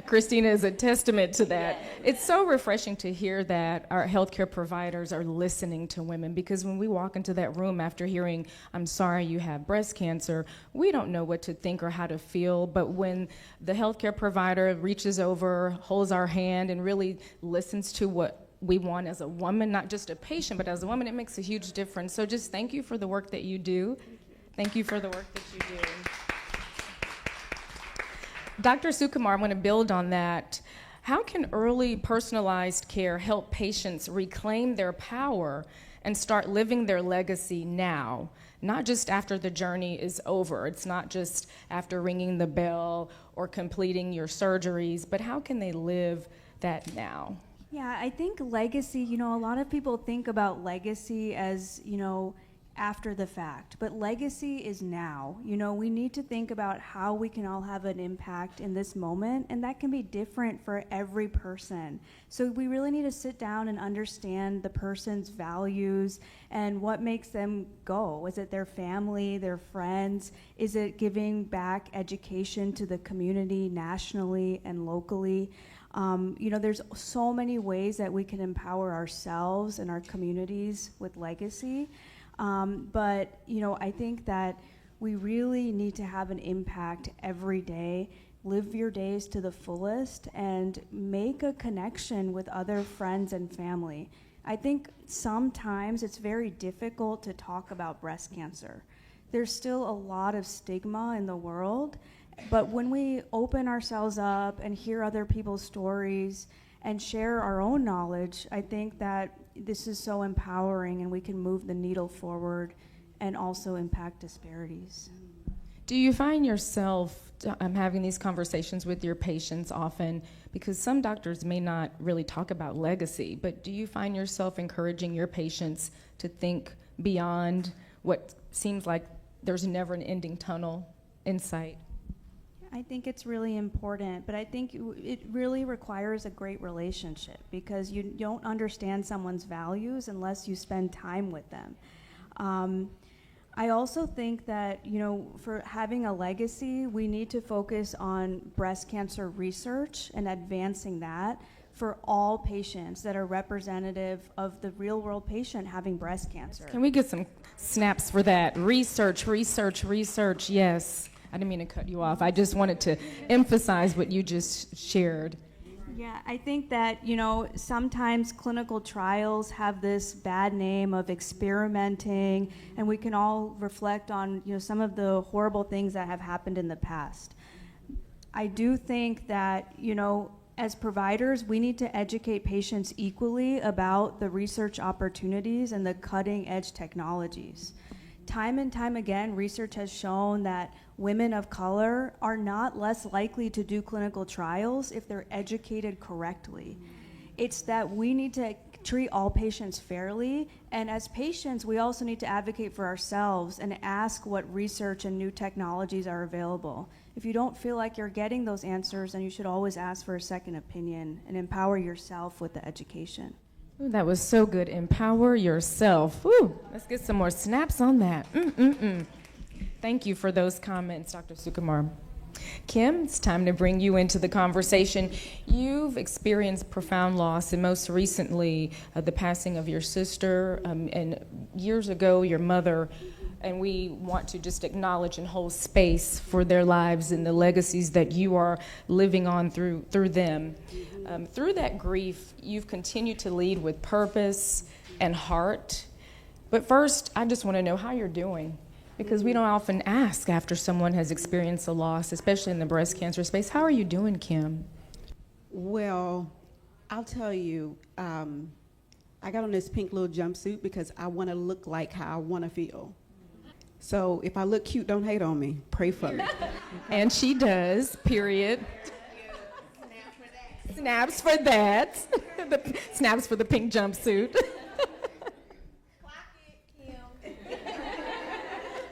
Christina is a testament to that. It's so refreshing to hear that our healthcare providers are listening to women, because when we walk into that room after hearing, I'm sorry you have breast cancer, we don't know what to think or how to feel. But when the healthcare provider reaches over, holds our hand, and really listens to what we want as a woman, not just a patient, but as a woman, it makes a huge difference. So just thank you for the work that you do. Thank you for the work that you do. Dr. Sukumar, I'm going to build on that. How can early personalized care help patients reclaim their power and start living their legacy now, not just after the journey is over? It's not just after ringing the bell or completing your surgeries, but how can they live that now? Yeah, I think legacy, a lot of people think about legacy as, after the fact, but legacy is now. We need to think about how we can all have an impact in this moment, and that can be different for every person. So we really need to sit down and understand the person's values and what makes them go. Is it their family, their friends? Is it giving back education to the community nationally and locally? There's so many ways that we can empower ourselves and our communities with legacy. But I think that we really need to have an impact every day. Live your days to the fullest and make a connection with other friends and family. I think sometimes it's very difficult to talk about breast cancer. There's still a lot of stigma in the world, but when we open ourselves up and hear other people's stories and share our own knowledge, I think that this is so empowering and we can move the needle forward and also impact disparities. Do you find yourself having these conversations with your patients often? Because some doctors may not really talk about legacy, but do you find yourself encouraging your patients to think beyond what seems like there's never an ending tunnel in sight? I think it's really important, but I think it really requires a great relationship, because you don't understand someone's values unless you spend time with them. I also think that, for having a legacy, we need to focus on breast cancer research and advancing that for all patients that are representative of the real world patient having breast cancer. Can we get some snaps for that? Research, research, research, yes. I didn't mean to cut you off. I just wanted to emphasize what you just shared. Yeah, I think that, sometimes clinical trials have this bad name of experimenting, and we can all reflect on, some of the horrible things that have happened in the past. I do think that, as providers, we need to educate patients equally about the research opportunities and the cutting edge technologies. Time and time again, research has shown that women of color are not less likely to do clinical trials if they're educated correctly. It's that we need to treat all patients fairly, and as patients, we also need to advocate for ourselves and ask what research and new technologies are available. If you don't feel like you're getting those answers, then you should always ask for a second opinion and empower yourself with the education. Ooh, that was so good. Empower yourself. Ooh, let's get some more snaps on that. Thank you for those comments, Dr. Sukumar. Kim, it's time to bring you into the conversation. You've experienced profound loss, and most recently, the passing of your sister, and years ago, your mother. And we want to just acknowledge and hold space for their lives and the legacies that you are living on through them. Through that grief, you've continued to lead with purpose and heart. But first, I just want to know how you're doing, because we don't often ask after someone has experienced a loss, especially in the breast cancer space. How are you doing, Kim? Well, I'll tell you, I got on this pink little jumpsuit because I want to look like how I want to feel. So if I look cute, don't hate on me. Pray for me. And she does, period. Snaps for that. Snaps for the pink jumpsuit.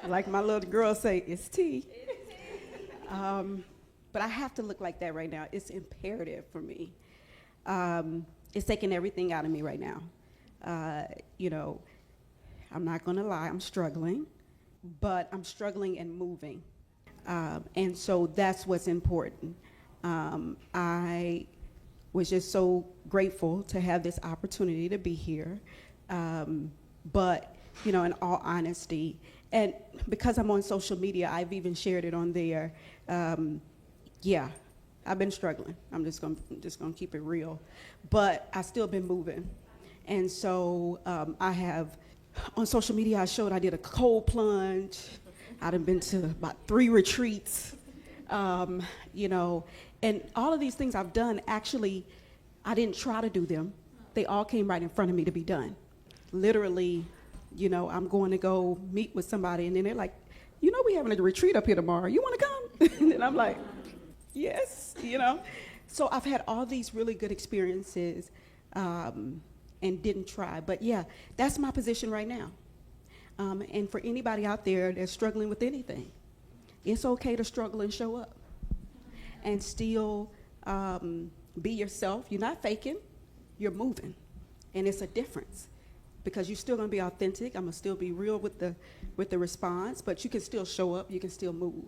Like my little girl say, it's tea. But I have to look like that right now. It's imperative for me. It's taking everything out of me right now. I'm not gonna lie, I'm struggling, but I'm struggling and moving. And so that's what's important. I was just so grateful to have this opportunity to be here. But, you know, in all honesty, and because I'm on social media, I've even shared it on there. Yeah, I've been struggling. I'm just gonna keep it real, but I've still been moving. And so I have, on social media, I did a cold plunge. I've been to about 3 retreats, you know, and all of these things I've done, actually, I didn't try to do them. They all came right in front of me to be done. Literally, you know, I'm going to go meet with somebody, and then they're like, you know, we having a retreat up here tomorrow. You want to come? And I'm like, yes, you know. So I've had all these really good experiences and didn't try. But yeah, that's my position right now. And for anybody out there that's struggling with anything, it's okay to struggle and show up and still be yourself. You're not faking, you're moving. And it's a difference because you're still gonna be authentic. I'm gonna still be real with the response, but you can still show up, you can still move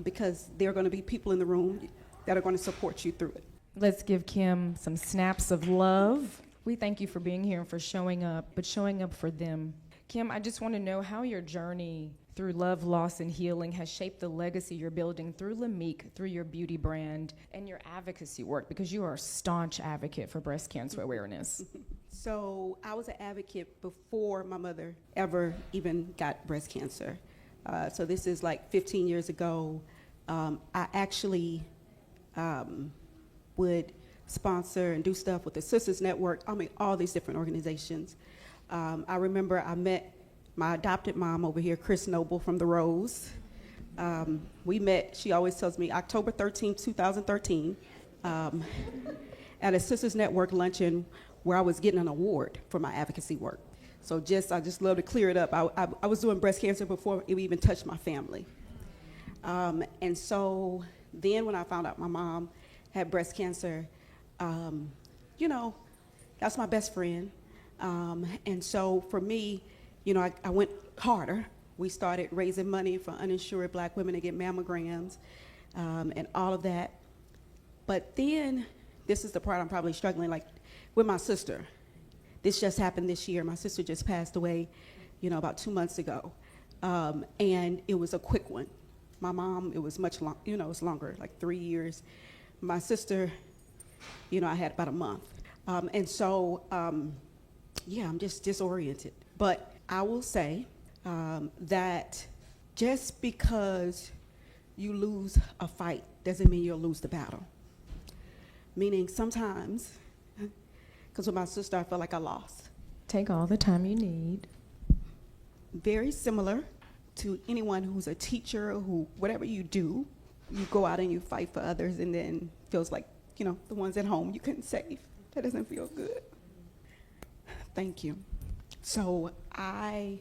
because there are gonna be people in the room that are gonna support you through it. Let's give Kim some snaps of love. We thank you for being here and for showing up, but showing up for them. Kim, I just want to know how your journey through love, loss, and healing has shaped the legacy you're building through Lamique, through your beauty brand, and your advocacy work, because you are a staunch advocate for breast cancer awareness. So I was an advocate before my mother ever even got breast cancer. So this is like 15 years ago. I actually would sponsor and do stuff with the Sisters Network, all these different organizations. I remember I met my adopted mom over here, Chris Noble from The Rose. We met, she always tells me, October 13th, 2013, at a Sisters Network luncheon where I was getting an award for my advocacy work. So I just love to clear it up. I was doing breast cancer before it even touched my family. And so then when I found out my mom had breast cancer, you know, that's my best friend. And so for me, you know, I went harder. We started raising money for uninsured Black women to get mammograms and all of that. But then, this is the part I'm probably struggling, like with my sister. This just happened this year. My sister just passed away, you know, about 2 months ago. And it was a quick one. My mom, it was much long, you know, it was longer, like 3 years. My sister, you know, I had about a month. And so, yeah, I'm just disoriented. But I will say that just because you lose a fight doesn't mean you'll lose the battle. Meaning sometimes, because with my sister, I felt like I lost. Take all the time you need. Very similar to anyone who's a teacher, who, whatever you do, you go out and you fight for others, and then feels like, you know, the ones at home you couldn't save. That doesn't feel good. Thank you. So I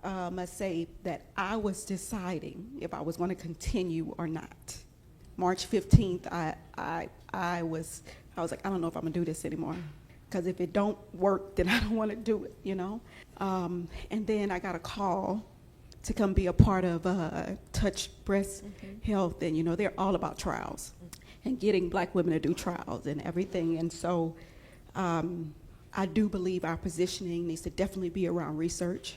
must say that I was deciding if I was going to continue or not. March 15th, I was like, I don't know if I'm gonna do this anymore, because if it don't work, then I don't want to do it, you know. And then I got a call to come be a part of Touch Breast Health, and you know, they're all about trials and getting Black women to do trials and everything. And so I do believe our positioning needs to definitely be around research.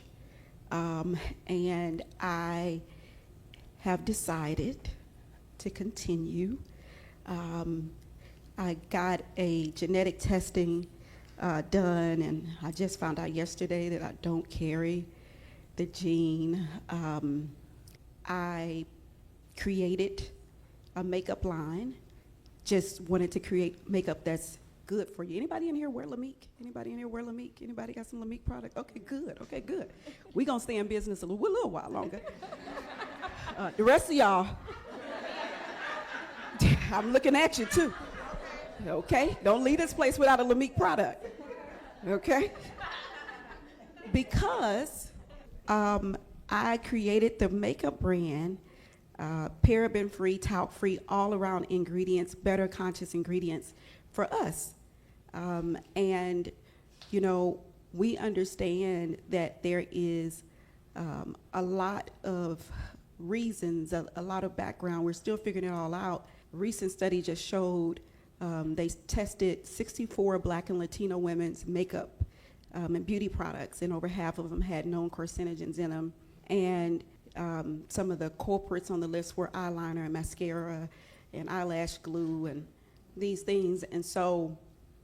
And I have decided to continue. I got a genetic testing done, and I just found out yesterday that I don't carry the gene. I created a makeup line, just wanted to create makeup that's good for you. Anybody in here wear Lamique? Anybody in here wear Lamique? Anybody got some Lamique product? Okay, good. Okay, good. We're going to stay in business a little while longer. The rest of y'all, I'm looking at you too. Okay? Don't leave this place without a Lamique product. Okay? Because I created the makeup brand, paraben-free, talc-free, all-around ingredients, better conscious ingredients for us. And, you know, we understand that there is a lot of reasons, a lot of background. We're still figuring it all out. recent study just showed they tested 64 Black and Latino women's makeup and beauty products, and over half of them had known carcinogens in them. And some of the culprits on the list were eyeliner and mascara and eyelash glue and these things. And so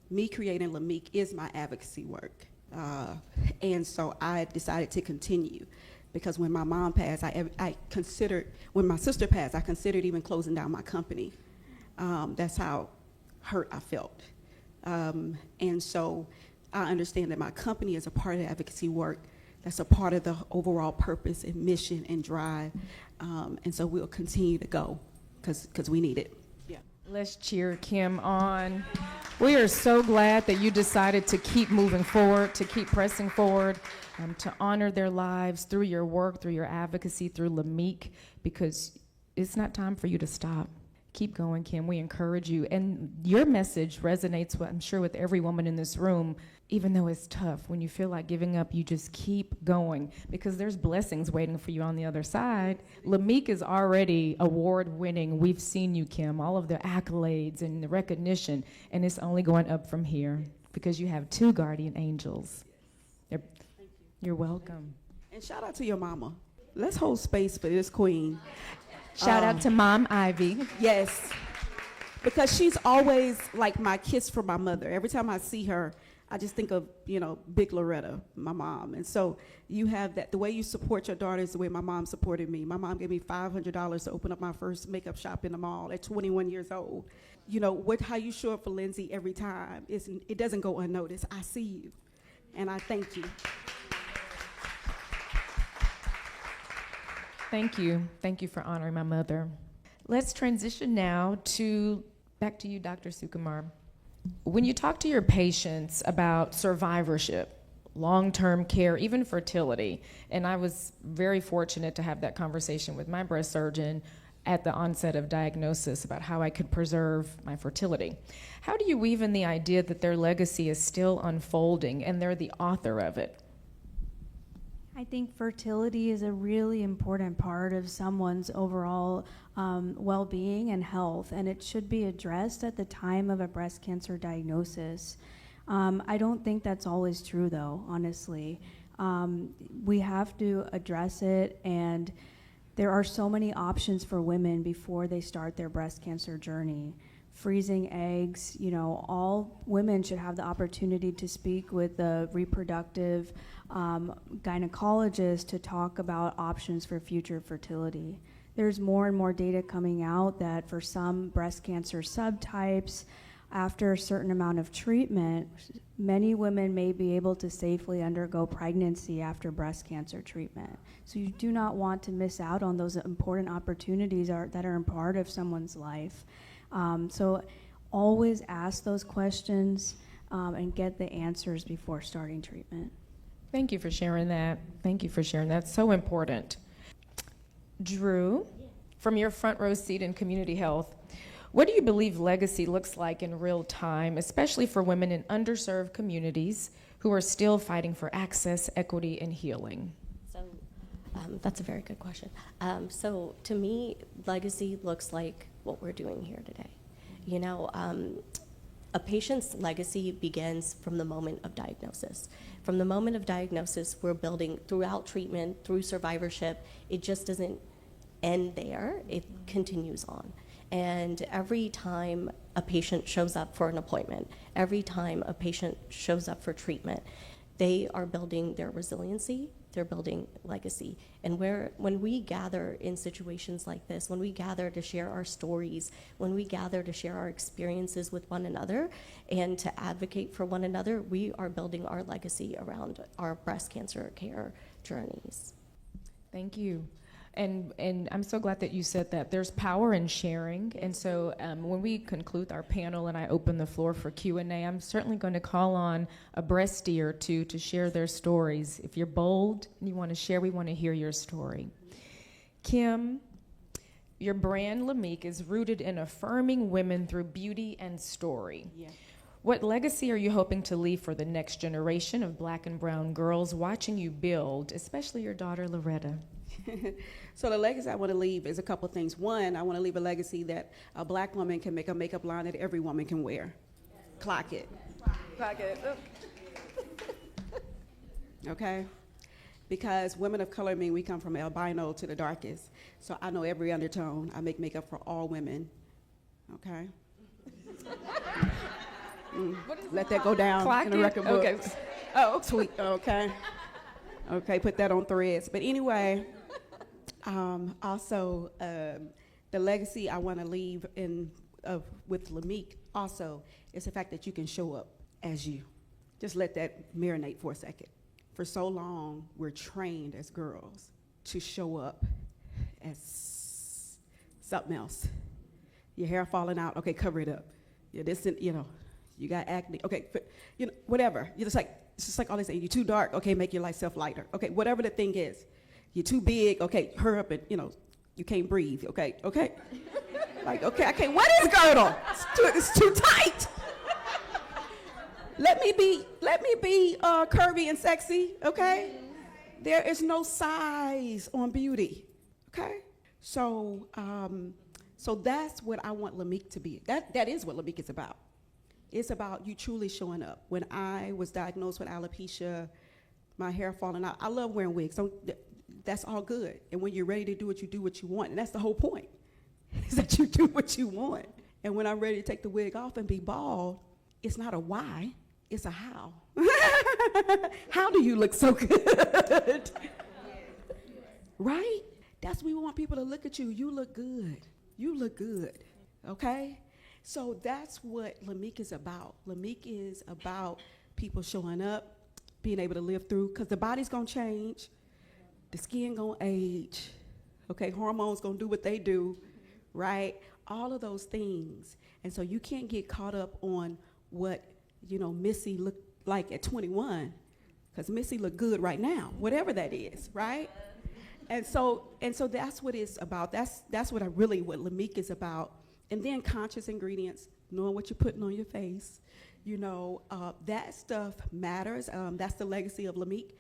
me creating LaMique is my advocacy work. And so I decided to continue, because when my mom passed, I considered, when my sister passed, I considered even closing down my company. That's how hurt I felt. And so I understand that my company is a part of the advocacy work. That's a part of the overall purpose and mission and drive. And so we'll continue to go because we need it. Yeah. Let's cheer Kim on. We are so glad that you decided to keep moving forward, to keep pressing forward, to honor their lives through your work, through your advocacy, through LaMique, because it's not time for you to stop. Keep going, Kim. We encourage you. And your message resonates, I'm sure, with every woman in this room. Even though it's tough, when you feel like giving up, you just keep going, because there's blessings waiting for you on the other side. LaMique is already award-winning. We've seen you, Kim, all of the accolades and the recognition, and it's only going up from here because you have 2 guardian angels. You're welcome. And shout out to your mama. Let's hold space for this queen. Shout out to Mom Ivy. Yes, because she's always like my kiss for my mother. Every time I see her, I just think of, Big Loretta, my mom. And so you have that. The way you support your daughter is the way my mom supported me. My mom gave me $500 to open up my first makeup shop in the mall at 21 years old. How you show up for Lindsay every time, it doesn't go unnoticed. I see you, and I thank you. Thank you. Thank you for honoring my mother. Let's transition now back to you, Dr. Sukumar. When you talk to your patients about survivorship, long-term care, even fertility, and I was very fortunate to have that conversation with my breast surgeon at the onset of diagnosis about how I could preserve my fertility. How do you weave in the idea that their legacy is still unfolding and they're the author of it? I think fertility is a really important part of someone's overall well-being and health, and it should be addressed at the time of a breast cancer diagnosis. I don't think that's always true, though, honestly. We have to address it, and there are so many options for women before they start their breast cancer journey. Freezing eggs, all women should have the opportunity to speak with a reproductive gynecologist to talk about options for future fertility. There's more and more data coming out that for some breast cancer subtypes, after a certain amount of treatment, many women may be able to safely undergo pregnancy after breast cancer treatment. So you do not want to miss out on those important opportunities that are a part of someone's life. So always ask those questions and get the answers before starting treatment. Thank you for sharing that. Thank you for sharing that. So important. Drew, from your front row seat in community health, what do you believe legacy looks like in real time, especially for women in underserved communities who are still fighting for access, equity, and healing? So that's a very good question. So to me, legacy looks like what we're doing here today. A patient's legacy begins from the moment of diagnosis. From the moment of diagnosis, we're building throughout treatment, through survivorship. It just doesn't end there. It continues on. And every time a patient shows up for an appointment, every time a patient shows up for treatment, they are building their resiliency, they're building legacy. And when we gather in situations like this, when we gather to share our stories, when we gather to share our experiences with one another and to advocate for one another, we are building our legacy around our breast cancer care journeys. Thank you. And I'm so glad that you said that. There's power in sharing. And so when we conclude our panel and I open the floor for Q&A, I'm certainly going to call on a breastie or two to share their stories. If you're bold and you want to share, we want to hear your story. Kim, your brand, LaMique, is rooted in affirming women through beauty and story. Yeah. What legacy are you hoping to leave for the next generation of Black and brown girls watching you build, especially your daughter, Loretta? So the legacy I want to leave is a couple things. One, I want to leave a legacy that a black woman can make a makeup line that every woman can wear. Clock it. Clock it. Okay? Because women of color mean we come from albino to the darkest. So I know every undertone. I make makeup for all women. Okay? Let that go down Clock in the it? record book. Okay. Oh, Tweet, okay. Okay, put that on threads. But anyway, also the legacy I want to leave with Lamique also is the fact that you can show up as you. Just let that marinate for a second. For so long, we're trained as girls to show up as something else. Your hair falling out, okay, cover it up. You're this, you got acne, okay, whatever. It's just like all they say, you're too dark, okay, make your life lighter. Okay, whatever the thing is. You're too big, okay, hurry up and, you can't breathe, okay. Like, okay, I can't, what is girdle? It's too tight. Let me be curvy and sexy, okay? There is no size on beauty, okay? So that's what I want Lamique to be. That is what Lamique is about. It's about you truly showing up. When I was diagnosed with alopecia, my hair falling out, I love wearing wigs. That's all good. And when you're ready to do it, you do what you want. And that's the whole point, is that you do what you want. And when I'm ready to take the wig off and be bald, it's not a why, it's a how. How do you look so good? Right? That's what we want people to look at you. You look good. You look good. Okay? So that's what Lamique is about. Lamique is about people showing up, being able to live through, because the body's going to change, the skin going to age, okay? Hormones going to do what they do, right? All of those things. And so you can't get caught up on what, Missy looked like at 21, because Missy looked good right now, whatever that is, right? And so that's what it's about. That's what Lamique is about. And then conscious ingredients, knowing what you're putting on your face. That stuff matters. That's the legacy of Lamique.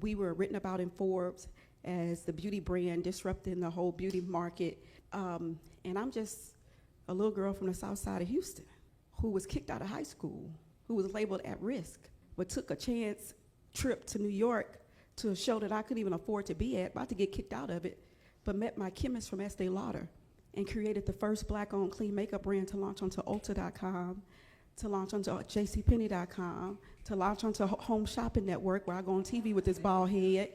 We were written about in Forbes as the beauty brand disrupting the whole beauty market. And I'm just a little girl from the south side of Houston who was kicked out of high school, who was labeled at risk, but took a chance trip to New York to a show that I couldn't even afford to be at, about to get kicked out of it, but met my chemist from Estee Lauder and created the first black-owned clean makeup brand to launch onto Ulta.com, to launch onto JCPenney.com, to launch onto Home Shopping Network, where I go on TV with this bald head.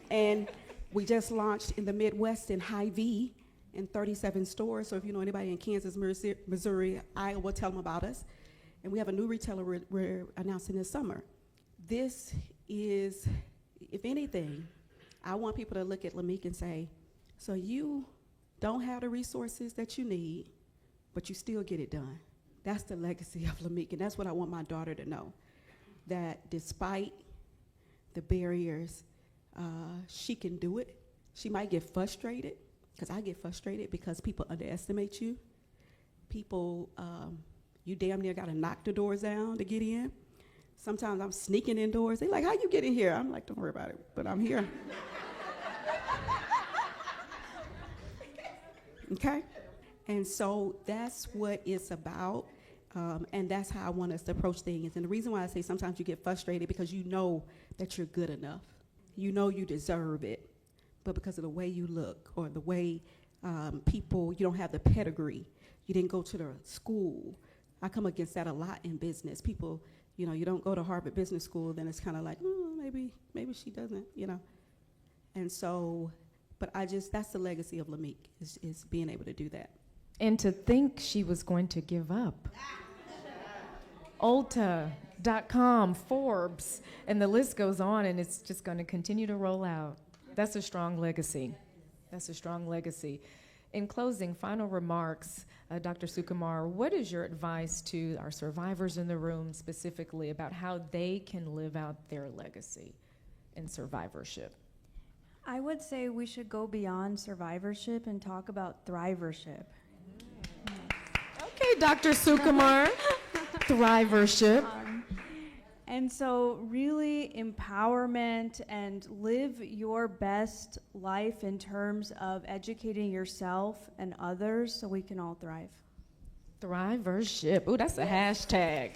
And we just launched in the Midwest in Hy-Vee in 37 stores. So if you know anybody in Kansas, Missouri, Iowa, tell them about us. And we have a new retailer we're announcing this summer. This is, if anything, I want people to look at Lamique and say, so you don't have the resources that you need, but you still get it done. That's the legacy of Lamique, and that's what I want my daughter to know, that despite the barriers, she can do it. She might get frustrated, because I get frustrated because people underestimate you. People, you damn near got to knock the doors down to get in. Sometimes I'm sneaking indoors. They're like, how you get in here? I'm like, don't worry about it, but I'm here. Okay? And so that's what it's about, and that's how I want us to approach things. And the reason why I say sometimes you get frustrated, because you know that you're good enough. You know you deserve it, but because of the way you look, or the way people, you don't have the pedigree, you didn't go to the school. I come against that a lot in business. People, you don't go to Harvard Business School, then it's kind of like, maybe she doesn't, And so, but that's the legacy of Lamique, is being able to do that. And to think she was going to give up. Ulta.com, Forbes, and the list goes on, and it's just going to continue to roll out. That's a strong legacy. That's a strong legacy. In closing, final remarks, Dr. Sukumar, what is your advice to our survivors in the room specifically about how they can live out their legacy in survivorship? I would say we should go beyond survivorship and talk about thrivership. Okay, Dr. Sukumar, thrivership. And so, really, empowerment and live your best life in terms of educating yourself and others so we can all thrive. Thrivership. Ooh, that's a hashtag.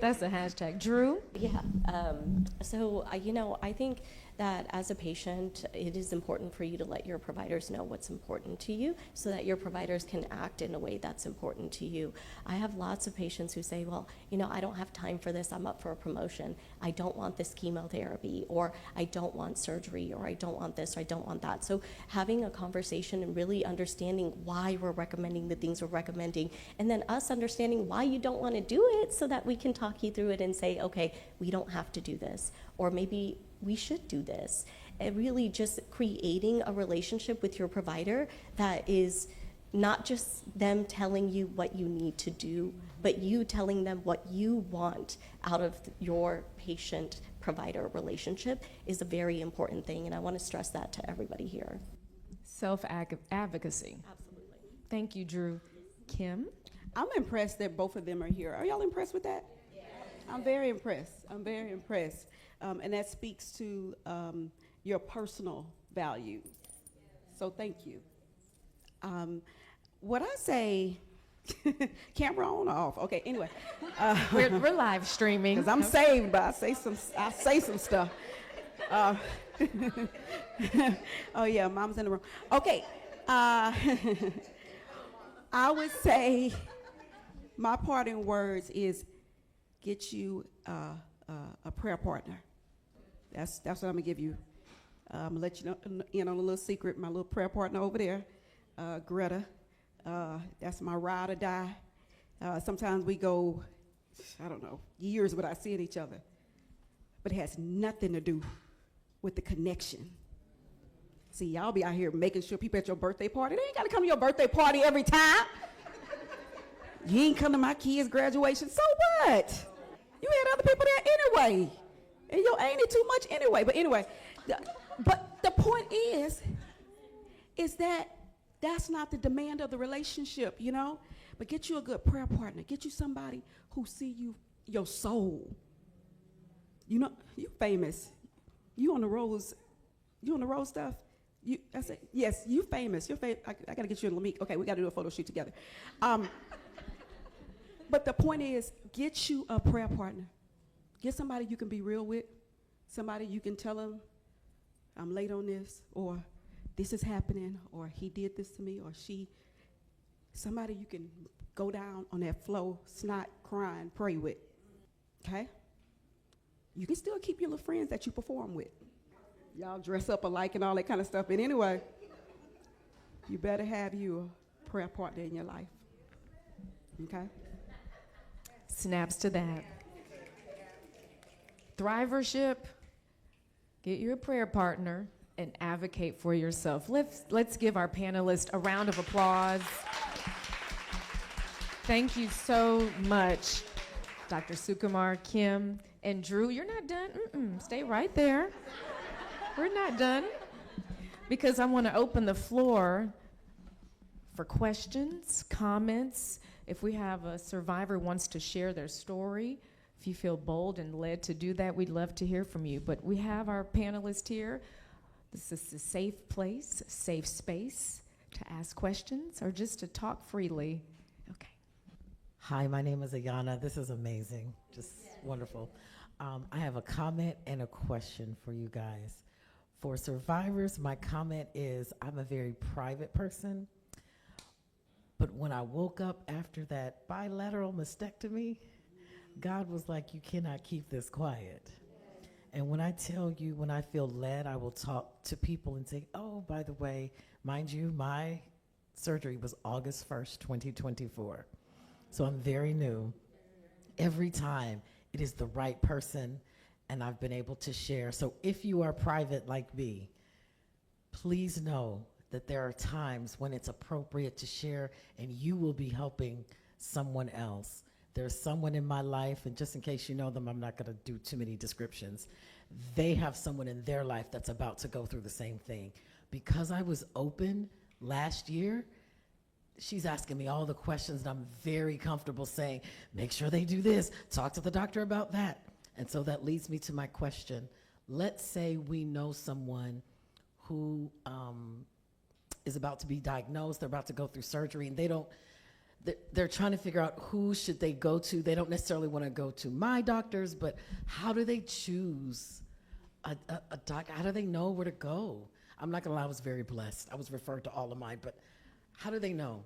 That's a hashtag. Drew? Yeah. I think that as a patient, it is important for you to let your providers know what's important to you so that your providers can act in a way that's important to you. I have lots of patients who say, well, I don't have time for this. I'm up for a promotion. I don't want this chemotherapy, or I don't want surgery, or I don't want this, or I don't want that. So having a conversation and really understanding why we're recommending the things we're recommending, and then us understanding why you don't want to do it so that we can talk you through it and say, okay, we don't have to do this, or maybe we should do this. And really just creating a relationship with your provider that is not just them telling you what you need to do, but you telling them what you want out of your patient-provider relationship is a very important thing, and I want to stress that to everybody here. Self-advocacy. Absolutely. Thank you, Drew. Kim? I'm impressed that both of them are here. Are y'all impressed with that? Yeah. I'm very impressed. And that speaks to your personal value. So thank you. What I say, camera on or off? Okay, anyway. We're live streaming. Because I'm saved, but I say some stuff. Oh yeah, mom's in the room. Okay. I would say my parting words is get you a prayer partner. That's what I'm gonna give you. I'm gonna let you know in on a little secret. My little prayer partner over there, Greta. That's my ride or die. Sometimes we go, I don't know, years without seeing each other, but it has nothing to do with the connection. See, y'all be out here making sure people at your birthday party. They ain't gotta come to your birthday party every time. You ain't come to my kids' graduation, so what? You had other people there anyway. And you ain't it too much anyway. But anyway, but the point is that that's not the demand of the relationship, But get you a good prayer partner. Get you somebody who see you, your soul. You famous. You on the rose stuff? I said, yes, you famous. You're famous. I got to get you and Lamique. Okay, we got to do a photo shoot together. But the point is, get you a prayer partner. Get somebody you can be real with, somebody you can tell them, I'm late on this, or this is happening, or he did this to me, or somebody you can go down on that flow, snot, crying, pray with, okay? You can still keep your little friends that you perform with. Y'all dress up alike and all that kind of stuff, but anyway, you better have you a prayer partner in your life, okay? Snaps to that. Thrivership, get you a prayer partner and advocate for yourself. Let's give our panelists a round of applause. Thank you so much, Dr. Sukumar, Kim, and Drew. You're not done. Stay right there. We're not done, because I want to open the floor for questions, comments. If we have a survivor who wants to share their story, if you feel bold and led to do that, we'd love to hear from you. But we have our panelists here. This is a safe place, safe space to ask questions or just to talk freely. Okay. Hi, my name is Ayana. This is amazing, just wonderful. I have a comment and a question for you guys. For survivors, my comment is I'm a very private person, but when I woke up after that bilateral mastectomy, God was like, you cannot keep this quiet. And when I tell you, when I feel led, I will talk to people and say, oh, by the way, mind you, my surgery was August 1st, 2024. So I'm very new. Every time it is the right person, and I've been able to share. So if you are private like me, please know that there are times when it's appropriate to share, and you will be helping someone else. There's someone in my life, and just in case you know them, I'm not gonna do too many descriptions. They have someone in their life that's about to go through the same thing. Because I was open last year, she's asking me all the questions, and I'm very comfortable saying, make sure they do this, talk to the doctor about that. And so that leads me to my question. Let's say we know someone who is about to be diagnosed, they're about to go through surgery, and they're trying to figure out who should they go to. They don't necessarily want to go to my doctors, but how do they choose a doctor? How do they know where to go? I'm not gonna lie, I was very blessed. I was referred to all of mine, but how do they know?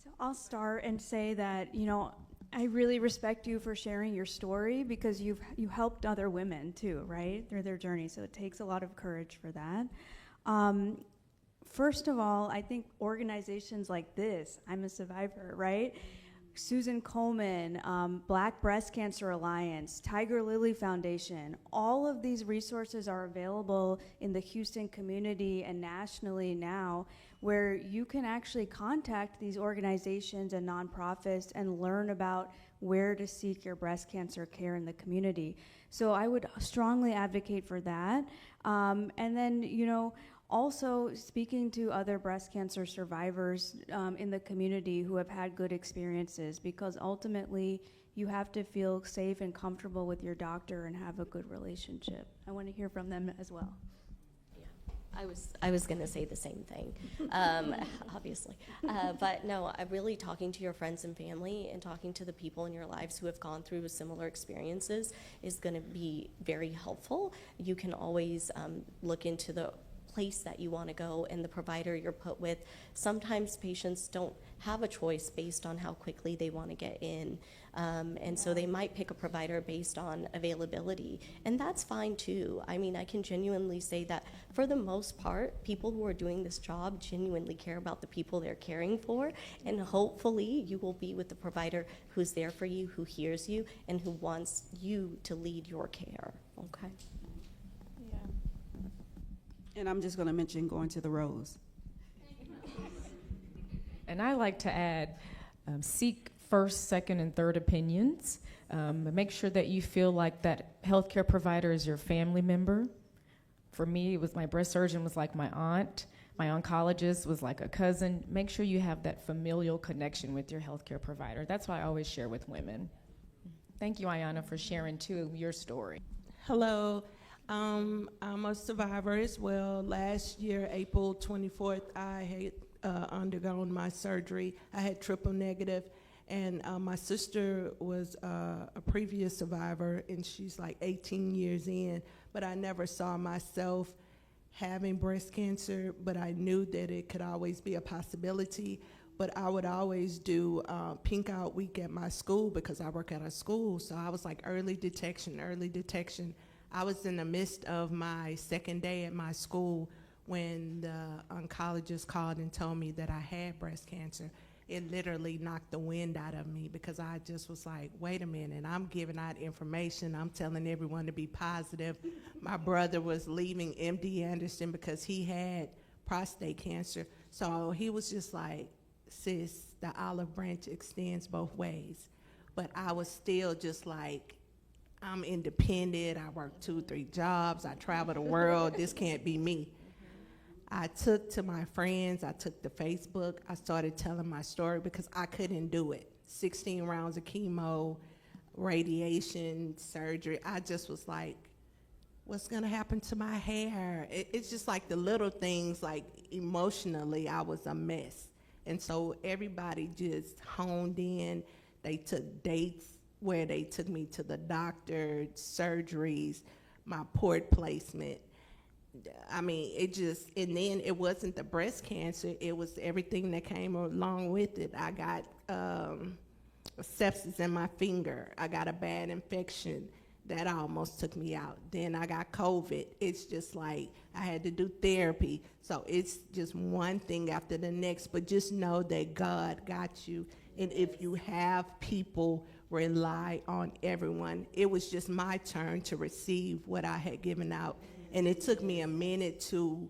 So I'll start and say that, I really respect you for sharing your story, because you helped other women too, right, through their journey. So it takes a lot of courage for that. First of all, I think organizations like this, I'm a survivor, right? Susan Coleman, Black Breast Cancer Alliance, Tiger Lily Foundation, all of these resources are available in the Houston community and nationally now, where you can actually contact these organizations and nonprofits and learn about where to seek your breast cancer care in the community. So I would strongly advocate for that. And then, also speaking to other breast cancer survivors in the community who have had good experiences, because ultimately you have to feel safe and comfortable with your doctor and have a good relationship. I want to hear from them as well. I was going to say the same thing, obviously. But no, I'm really talking to your friends and family and talking to the people in your lives who have gone through similar experiences is going to be very helpful. You can always look into the place that you want to go and the provider you're put with. Sometimes patients don't have a choice based on how quickly they want to get in. And so they might pick a provider based on availability. And that's fine too. I mean, I can genuinely say that for the most part, people who are doing this job genuinely care about the people they're caring for. And hopefully you will be with the provider who's there for you, who hears you, and who wants you to lead your care. Okay? And I'm just going to mention going to the Rose. And I like to add, seek first, second, and third opinions. Make sure that you feel like that healthcare provider is your family member. For me, it was my breast surgeon was like my aunt. My oncologist was like a cousin. Make sure you have that familial connection with your healthcare provider. That's why I always share with women. Thank you, Ayana, for sharing too your story. Hello. I'm a survivor as well. Last year, April 24th, I had undergone my surgery. I had triple negative, and my sister was a previous survivor, and she's like 18 years in, but I never saw myself having breast cancer, but I knew that it could always be a possibility. But I would always do pink out week at my school because I work at a school, so I was like early detection. I was in the midst of my second day at my school when the oncologist called and told me that I had breast cancer. It literally knocked the wind out of me because I just was like, wait a minute, I'm giving out information. I'm telling everyone to be positive. My brother was leaving MD Anderson because he had prostate cancer. So he was just like, sis, the olive branch extends both ways. But I was still just like, I'm independent, I work 2-3 jobs, I travel the world, this can't be me. I took to my friends, I took to Facebook, I started telling my story because I couldn't do it. 16 rounds of chemo, radiation, surgery, I just was like, what's gonna happen to my hair? It's just like the little things, like emotionally, I was a mess. And so everybody just honed in, they took dates where they took me to the doctor, surgeries, my port placement. I mean, it just, and then it wasn't the breast cancer, it was everything that came along with it. I got sepsis in my finger. I got a bad infection that almost took me out. Then I got COVID. It's just like I had to do therapy. So it's just one thing after the next, but just know that God got you. And if you have people, rely on everyone. It was just my turn to receive what I had given out. And it took me a minute to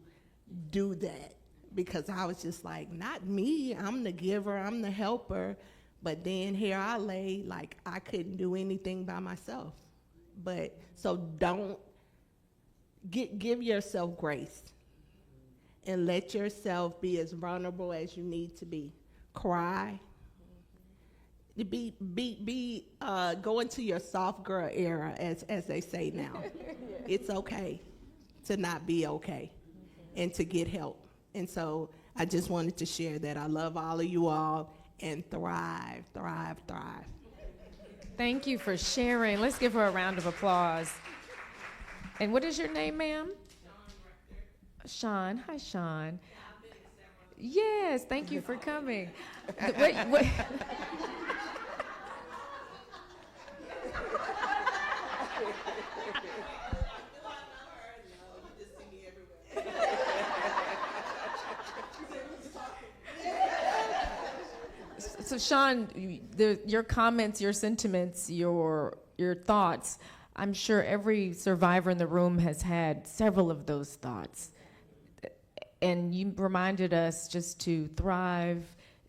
do that because I was just like, not me, I'm the giver, I'm the helper. But then here I lay, like I couldn't do anything by myself. But so don't give yourself grace and let yourself be as vulnerable as you need to be. Cry. Go into your soft girl era, as they say now. It's okay to not be okay and to get help. And so I just wanted to share that. I love all of you all, and thrive, thrive, thrive. Thank you for sharing. Let's give her a round of applause. And what is your name, ma'am? Sean. Hi, Sean. Yes, thank you for coming. Wait. So, Sean, your comments, your sentiments, your thoughts, I'm sure every survivor in the room has had several of those thoughts. And you reminded us just to thrive,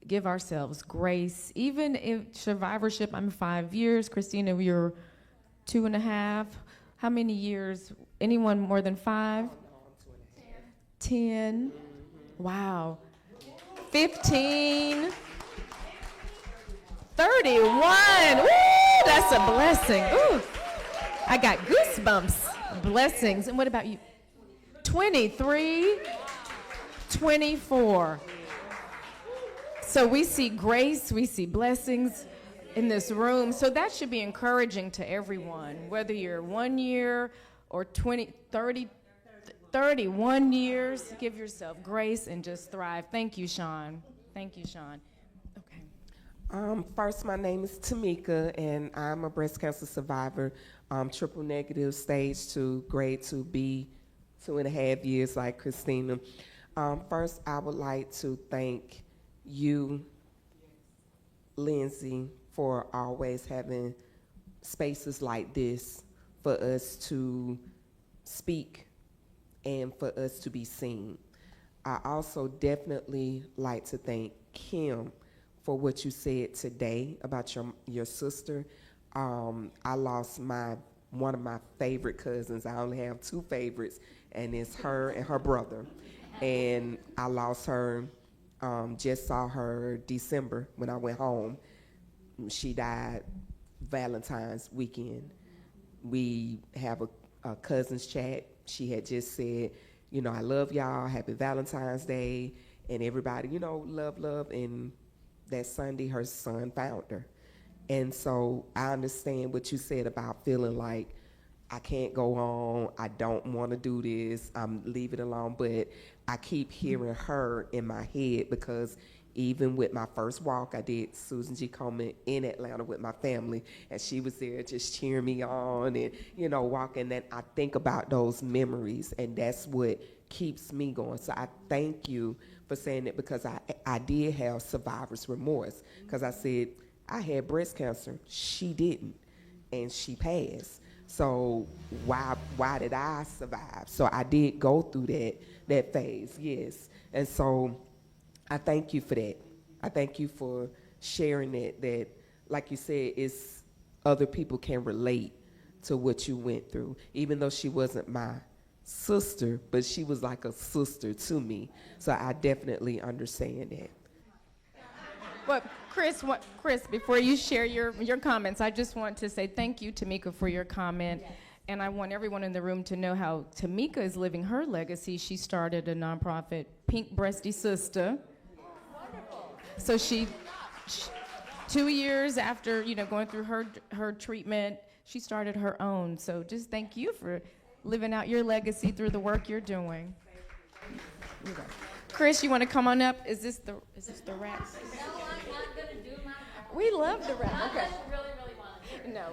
give ourselves grace. Even if survivorship, I'm 5 years. Christina, you're 2.5. How many years? Anyone more than 5? 10. Wow. 15. 31. Woo, that's a blessing. Ooh, I got goosebumps. Blessings. And what about you? 23, 24. So we see grace, we see blessings in this room. So that should be encouraging to everyone, whether you're 1 year or 20, 30, 31 years. Give yourself grace and just thrive. Thank you, Sean. Thank you, Sean. First, my name is Tamika, and I'm a breast cancer survivor, triple negative, stage 2, grade 2B, 2.5 years like Christina. First, I would like to thank you, Lindsay, for always having spaces like this for us to speak and for us to be seen. I also definitely like to thank Kim for what you said today about your sister. I lost one of my favorite cousins. I only have 2 favorites, and it's her and her brother. And I lost her, just saw her December when I went home. She died Valentine's weekend. We have a cousin's chat. She had just said, I love y'all, happy Valentine's Day, and everybody, love, and that Sunday, her son found her. And so I understand what you said about feeling like I can't go on, I don't want to do this, leave it alone. But I keep hearing her in my head, because even with my first walk, I did Susan G. Komen in Atlanta with my family, and she was there just cheering me on and, walking. And I think about those memories, and that's what keeps me going. So I thank you for saying it, because I did have survivor's remorse, because I said, I had breast cancer, she didn't, and she passed. So why did I survive? So I did go through that phase, yes. And so I thank you for that. I thank you for sharing it, that, like you said, it's other people can relate to what you went through, even though she wasn't my sister, but she was like a sister to me. So I definitely understand that. Well, Chris, before you share your comments, I just want to say thank you, Tamika, for your comment. Yes. And I want everyone in the room to know how Tamika is living her legacy. She started a nonprofit, Pink Breasty Sister. Wonderful. So she 2 years after, going through her treatment, she started her own. So just thank you for living out your legacy through the work you're doing. Chris, you want to come on up? Is this the rap? No, I'm not going to do my part. We love the rap. Okay. I really want to. No,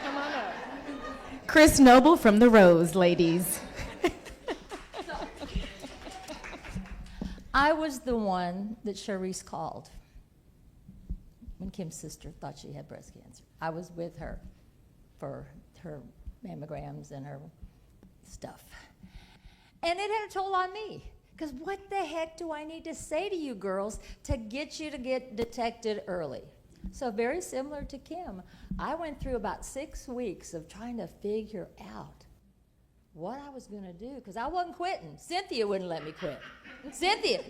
come on up. Chris Noble from The Rose, ladies. I was the one that Charisse called when Kim's sister thought she had breast cancer. I was with her for her mammograms and her stuff. And it had a toll on me. Because what the heck do I need to say to you girls to get you to get detected early? So very similar to Kim, I went through about 6 weeks of trying to figure out what I was going to do, because I wasn't quitting. Cynthia wouldn't let me quit. Lindsay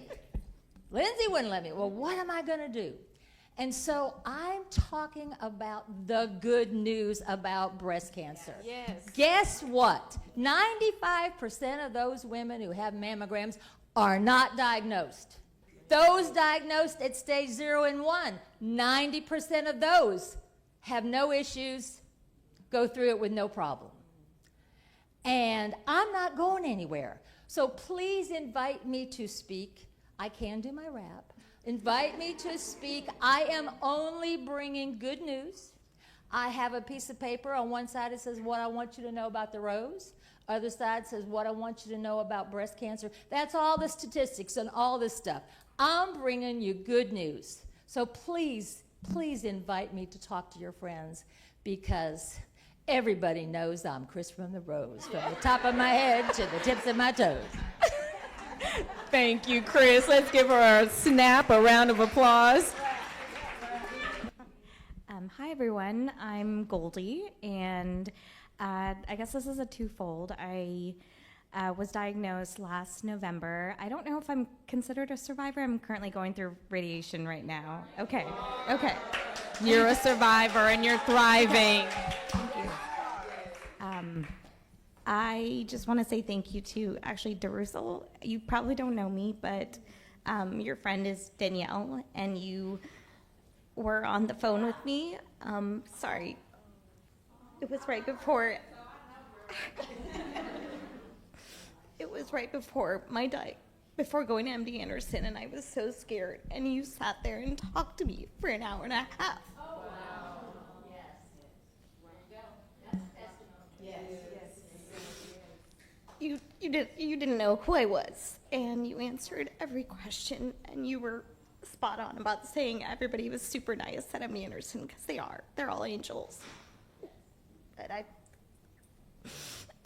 wouldn't let me. Well, what am I going to do? And so I'm talking about the good news about breast cancer. Yes. Guess what? 95% of those women who have mammograms are not diagnosed. Those diagnosed at stage 0 and 1, 90% of those have no issues, go through it with no problem. And I'm not going anywhere. So please invite me to speak. I can do my rap. Invite me to speak. I am only bringing good news. I have a piece of paper. On one side it says what I want you to know about the rose. Other side says what I want you to know about breast cancer. That's all the statistics and all this stuff. I'm bringing you good news. So please, please invite me to talk to your friends, because everybody knows I'm Chris from the Rose, from the top of my head to the tips of my toes. Thank you, Chris. Let's give her a snap, a round of applause. Hi, everyone. I'm Goldie, and I guess this is a twofold. I was diagnosed last November. I don't know if I'm considered a survivor. I'm currently going through radiation right now. Okay. You're a survivor and you're thriving. Thank you. I just want to say thank you to actually Darusel. You probably don't know me, but your friend is Danielle, and you were on the phone with me. Sorry. It was right before. It was right before my before going to MD Anderson, and I was so scared. And you sat there and talked to me for an hour and a half. Oh, wow. Yes. Where you go? That's testimony. Yes. You didn't know who I was, and you answered every question, and you were spot on about saying everybody was super nice at MD Anderson, because they're all angels. But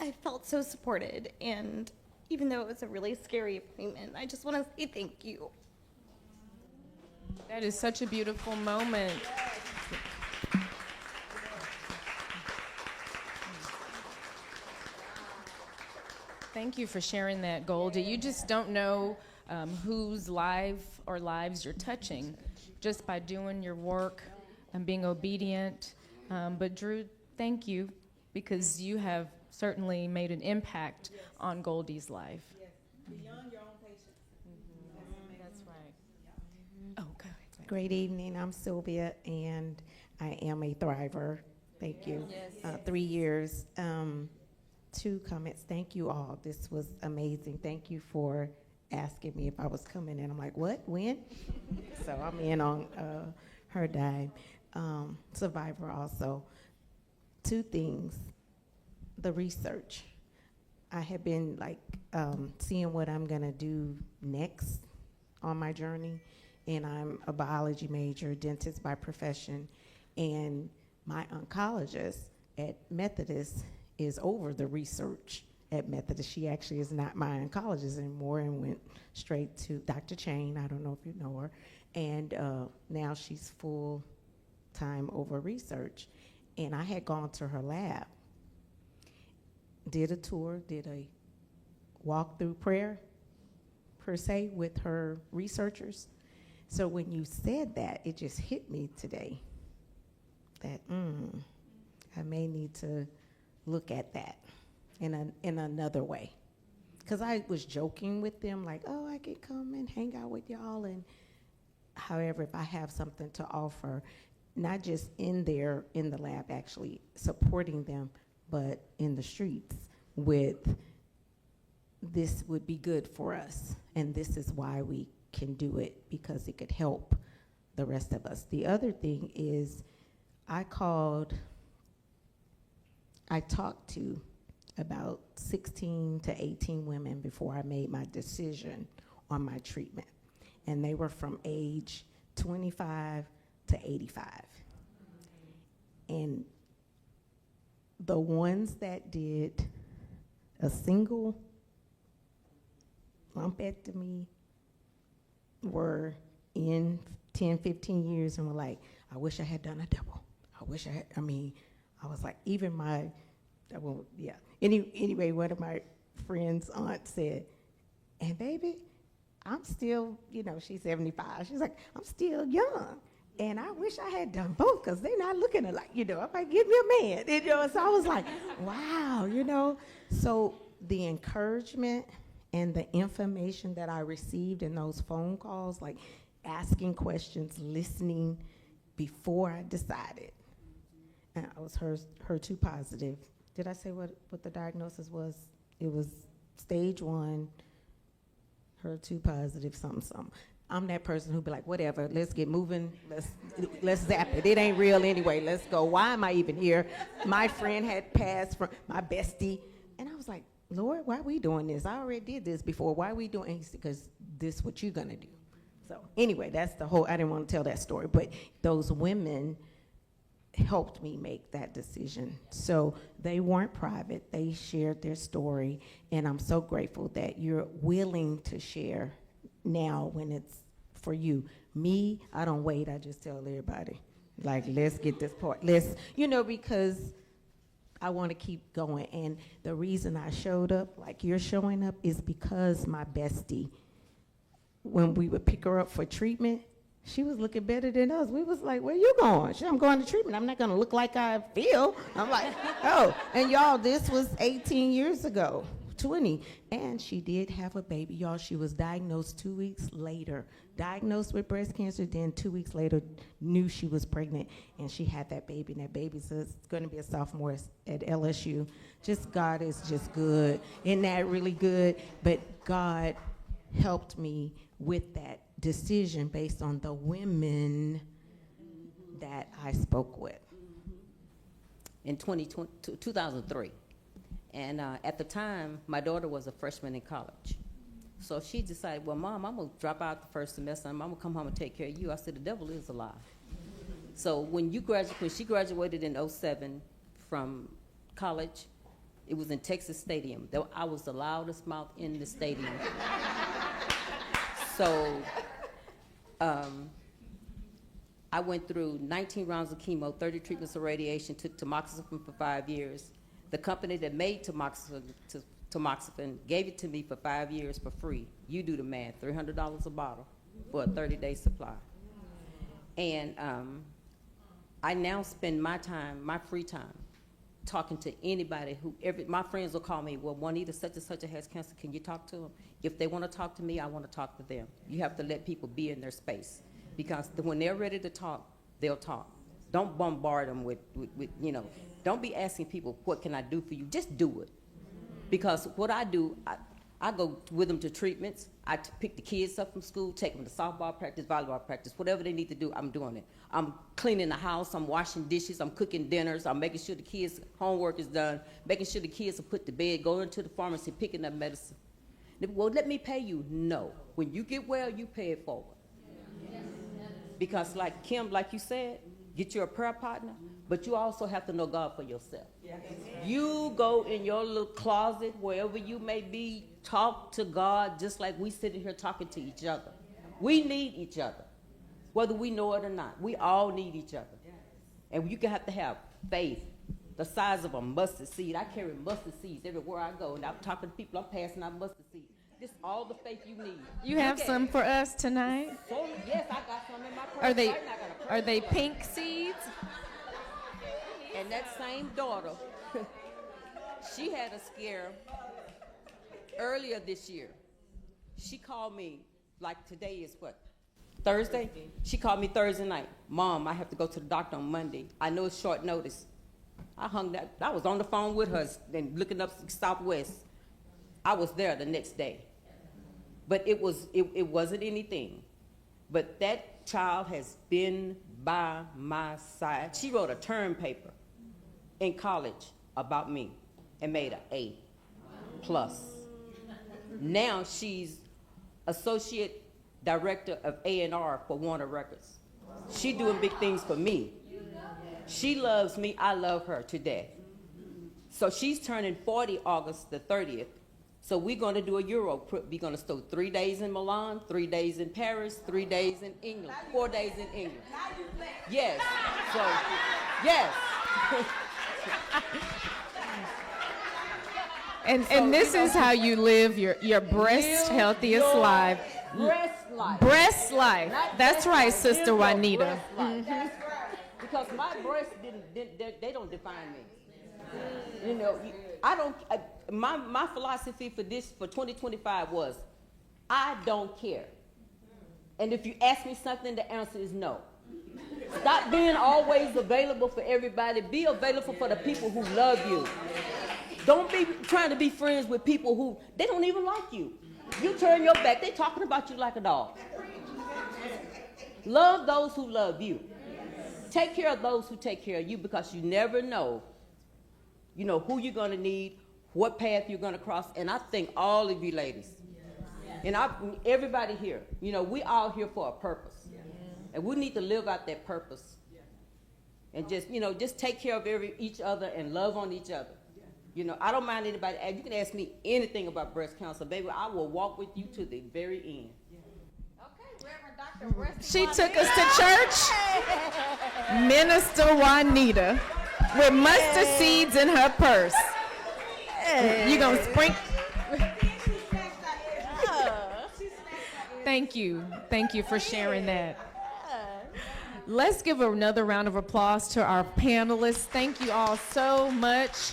I felt so supported, and even though it was a really scary appointment, I just want to say thank you. That is such a beautiful moment. Thank you for sharing that, Goldie. You just don't know whose lives you're touching just by doing your work and being obedient. But Drew, thank you, because you have certainly made an impact on Goldie's life. Yes, beyond your own patients. That's right. Oh, go ahead. Great evening. I'm Sylvia, and I am a thriver. Thank you. 3 years. 2 comments. Thank you all. This was amazing. Thank you for asking me if I was coming in. I'm like, what? When? So I'm in on her dime. Survivor also. 2 things. The research. I have been seeing what I'm gonna do next on my journey, and I'm a biology major, dentist by profession, and my oncologist at Methodist is over the research at Methodist. She actually is not my oncologist anymore and went straight to Dr. Chain. I don't know if you know her. And now she's full time over research. And I had gone to her lab, did a tour, did a walk-through prayer, per se, with her researchers. So when you said that, it just hit me today that I may need to look at that in another way. Because I was joking with them, like, oh, I could come and hang out with y'all. And however, if I have something to offer, not just in the lab actually supporting them, but in the streets with, this would be good for us. And this is why we can do it, because it could help the rest of us. The other thing is, I talked to about 16 to 18 women before I made my decision on my treatment. And they were from age 25 to 85. And the ones that did a single lumpectomy were in 10, 15 years and were like, I wish I had done a double. I was like, even Anyway, one of my friend's aunt said, and baby, I'm still, she's 75. She's like, I'm still young. And I wish I had done both because they're not looking alike, you know. I might give me a man, you know. So I was like, wow, you know. So the encouragement and the information that I received in those phone calls, like asking questions, listening before I decided. And I was HER2 positive. Did I say what the diagnosis was? It was stage 1, HER2 positive, something. I'm that person who'd be like, whatever, let's get moving, let's zap it. It ain't real anyway, let's go. Why am I even here? My friend had passed from my bestie, and I was like, Lord, why are we doing this? I already did this before. Why are we doing it? Because this is what you're gonna do. So anyway, that's the whole, I didn't want to tell that story, but those women helped me make that decision. So they weren't private, they shared their story, and I'm so grateful that you're willing to share now when it's for you. Me, I don't wait, I just tell everybody, like, let's get this part, because I want to keep going. And the reason I showed up like you're showing up is because my bestie, when we would pick her up for treatment, she was looking better than us. We was like, where you going? She, I'm going to treatment. I'm not going to look like I feel. I'm like, oh. And y'all, this was 18 years ago, 20. And she did have a baby, y'all. She was diagnosed 2 weeks later. Diagnosed with breast cancer, then 2 weeks later knew she was pregnant. And she had that baby. And that baby's going to be a sophomore at LSU. Just God is just good. Isn't that really good? But God helped me with that decision based on the women that I spoke with. In 2003. And at the time, my daughter was a freshman in college. So she decided, well, Mom, I'm going to drop out the first semester, and I'm going to come home and take care of you. I said, the devil is alive. So when she graduated in 2007 from college, it was in Texas Stadium. I was the loudest mouth in the stadium. So I went through 19 rounds of chemo, 30 treatments of radiation, took tamoxifen for 5 years. The company that made tamoxifen gave it to me for 5 years for free. You do the math, $300 a bottle for a 30-day supply. And I now spend my free time, talking to anybody my friends will call me, well, Juanita, such and such has cancer, can you talk to them? If they want to talk to me, I want to talk to them. You have to let people be in their space, because when they're ready to talk, they'll talk. Don't bombard them with don't be asking people, what can I do for you? Just do it. Because what I do, I go with them to treatments. I pick the kids up from school, take them to softball practice, volleyball practice, whatever they need to do, I'm doing it. I'm cleaning the house, I'm washing dishes, I'm cooking dinners, I'm making sure the kids' homework is done, making sure the kids are put to bed, going to the pharmacy, picking up medicine. Well, let me pay you. No. When you get well, you pay it forward. Because like Kim, like you said, get you a prayer partner, but you also have to know God for yourself. Yes. You go in your little closet, wherever you may be, talk to God just like we sitting here talking to each other. We need each other, whether we know it or not. We all need each other. And you have to have faith the size of a mustard seed. I carry mustard seeds everywhere I go, and I'm talking to people, I'm passing out mustard seeds. This is all the faith you need. You have some for us tonight? Yes, I got some in my purse. Are they pink seeds? And that same daughter, she had a scare earlier this year. She called me, like today is what? Thursday? She called me Thursday night. Mom, I have to go to the doctor on Monday. I know it's short notice. I was on the phone with her and looking up Southwest. I was there the next day. But it wasn't anything. But that child has been by my side. She wrote a term paper in college about me and made an A+. Now she's associate director of A&R for Warner Records. She doing big things for me. She loves me, I love her today. So she's turning 40 August the 30th. So we're going to do a Euro trip. We're going to stay 3 days in Milan, 3 days in Paris, 3 days in England, 4 days in England. Yes. So, yes. And this is how you live your breast healthiest life. Breast life. Breast life. Not That's breast right, life, Sister it's your Juanita. breast life. That's right. Because my breasts they don't define me. You know, my philosophy for 2025 was, I don't care. And if you ask me something, the answer is no. Stop being always available for everybody. Be available for the people who love you. Don't be trying to be friends with people who, they don't even like you. You turn your back, they talking about you like a dog. Love those who love you. Take care of those who take care of you, because you never know, who you're going to need, what path you're going to cross. And I think all of you ladies, and everybody here, we all here for a purpose. And we need to live out that purpose. And just take care of each other and love on each other. I don't mind anybody. You can ask me anything about breast cancer, baby. I will walk with you to the very end. Okay, Reverend Dr. She took us to church. Minister Juanita with mustard seeds in her purse. You gonna sprinkle? Thank you for sharing that. Let's give another round of applause to our panelists. Thank you all so much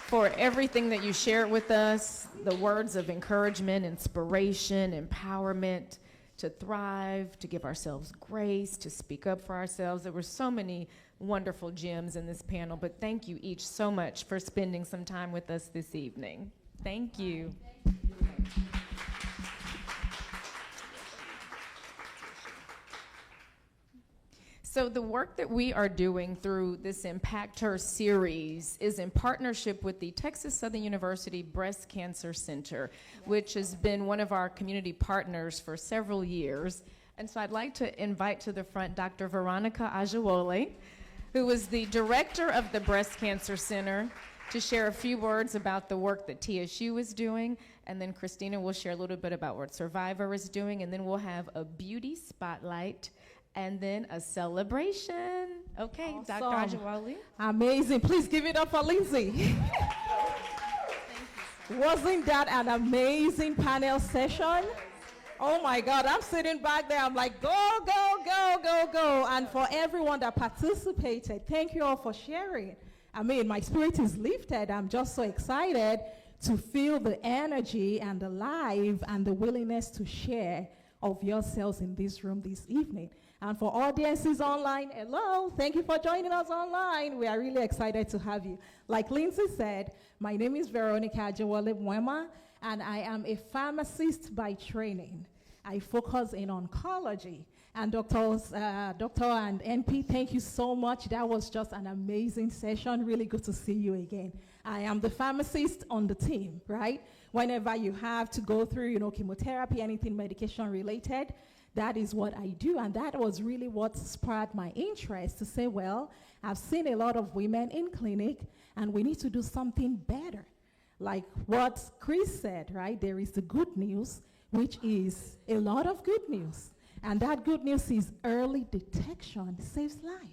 for everything that you shared with us, the words of encouragement, inspiration, empowerment, to thrive, to give ourselves grace, to speak up for ourselves. There were so many wonderful gems in this panel, but thank you each so much for spending some time with us this evening. Thank you. So the work that we are doing through this ImpactHER series is in partnership with the Texas Southern University Breast Cancer Center, which has been one of our community partners for several years. And so I'd like to invite to the front Dr. Veronica Ajawole, who is the director of the Breast Cancer Center, to share a few words about the work that TSU is doing. And then Christina will share a little bit about what Survivor is doing. And then we'll have a beauty spotlight and then a celebration. Okay, Awesome. Dr. Ajawole. Amazing. Please give it up for Lindsay. Wasn't that an amazing panel session? Oh my God, I'm sitting back there. I'm like, go, go, go, go, go. And for everyone that participated, thank you all for sharing. I mean, my spirit is lifted. I'm just so excited to feel the energy and the life and the willingness to share of yourselves in this room this evening. And for audiences online, hello, thank you for joining us online. We are really excited to have you. Like Lindsay said, my name is Veronica Ajawole Mwema, and I am a pharmacist by training. I focus in oncology. And Dr. and NP, thank you so much. That was just an amazing session. Really good to see you again. I am the pharmacist on the team, right? Whenever you have to go through, chemotherapy, anything medication related, that is what I do. And that was really what spurred my interest to say, well, I've seen a lot of women in clinic, and we need to do something better. Like what Chris said, right? There is the good news, which is a lot of good news. And that good news is early detection saves life.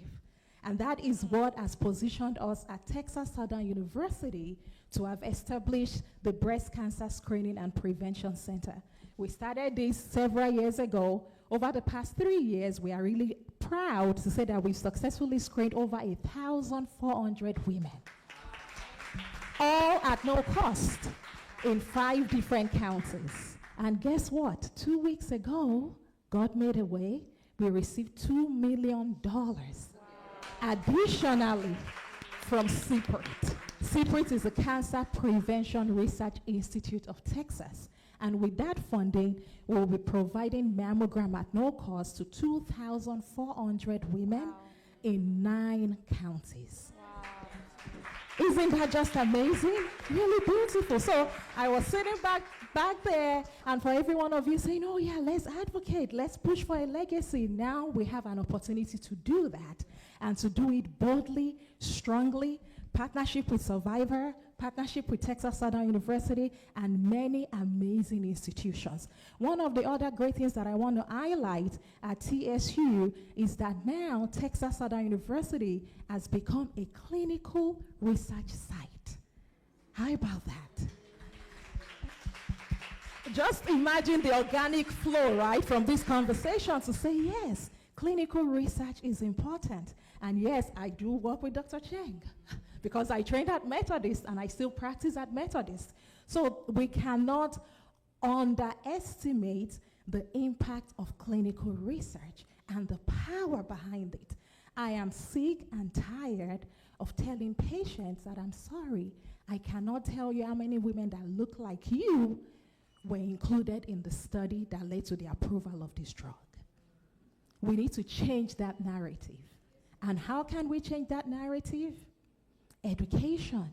And that is what has positioned us at Texas Southern University to have established the Breast Cancer Screening and Prevention Center. We started this several years ago. Over the past 3 years, we are really proud to say that we've successfully screened over 1,400 women, all at no cost, in 5 different counties. And guess what? 2 weeks ago, God made a way. We received $2 million additionally from CPRIT. CPRIT is the Cancer Prevention Research Institute of Texas. And with that funding, we'll be providing mammogram at no cost to 2,400 women in 9 counties. Wow. Isn't that just amazing? Really beautiful. So I was sitting back there, and for every one of you saying, oh yeah, let's advocate, let's push for a legacy. Now we have an opportunity to do that, and to do it boldly, strongly, partnership with Survivor, partnership with Texas Southern University, and many amazing institutions. One of the other great things that I want to highlight at TSU is that now Texas Southern University has become a clinical research site. How about that? just imagine the organic flow, right, from this conversation to say, yes, clinical research is important. And yes, I do work with Dr. Cheng because I trained at Methodist and I still practice at Methodist. So we cannot underestimate the impact of clinical research and the power behind it. I am sick and tired of telling patients that I'm sorry, I cannot tell you how many women that look like you were included in the study that led to the approval of this drug. We need to change that narrative. And how can we change that narrative? Education,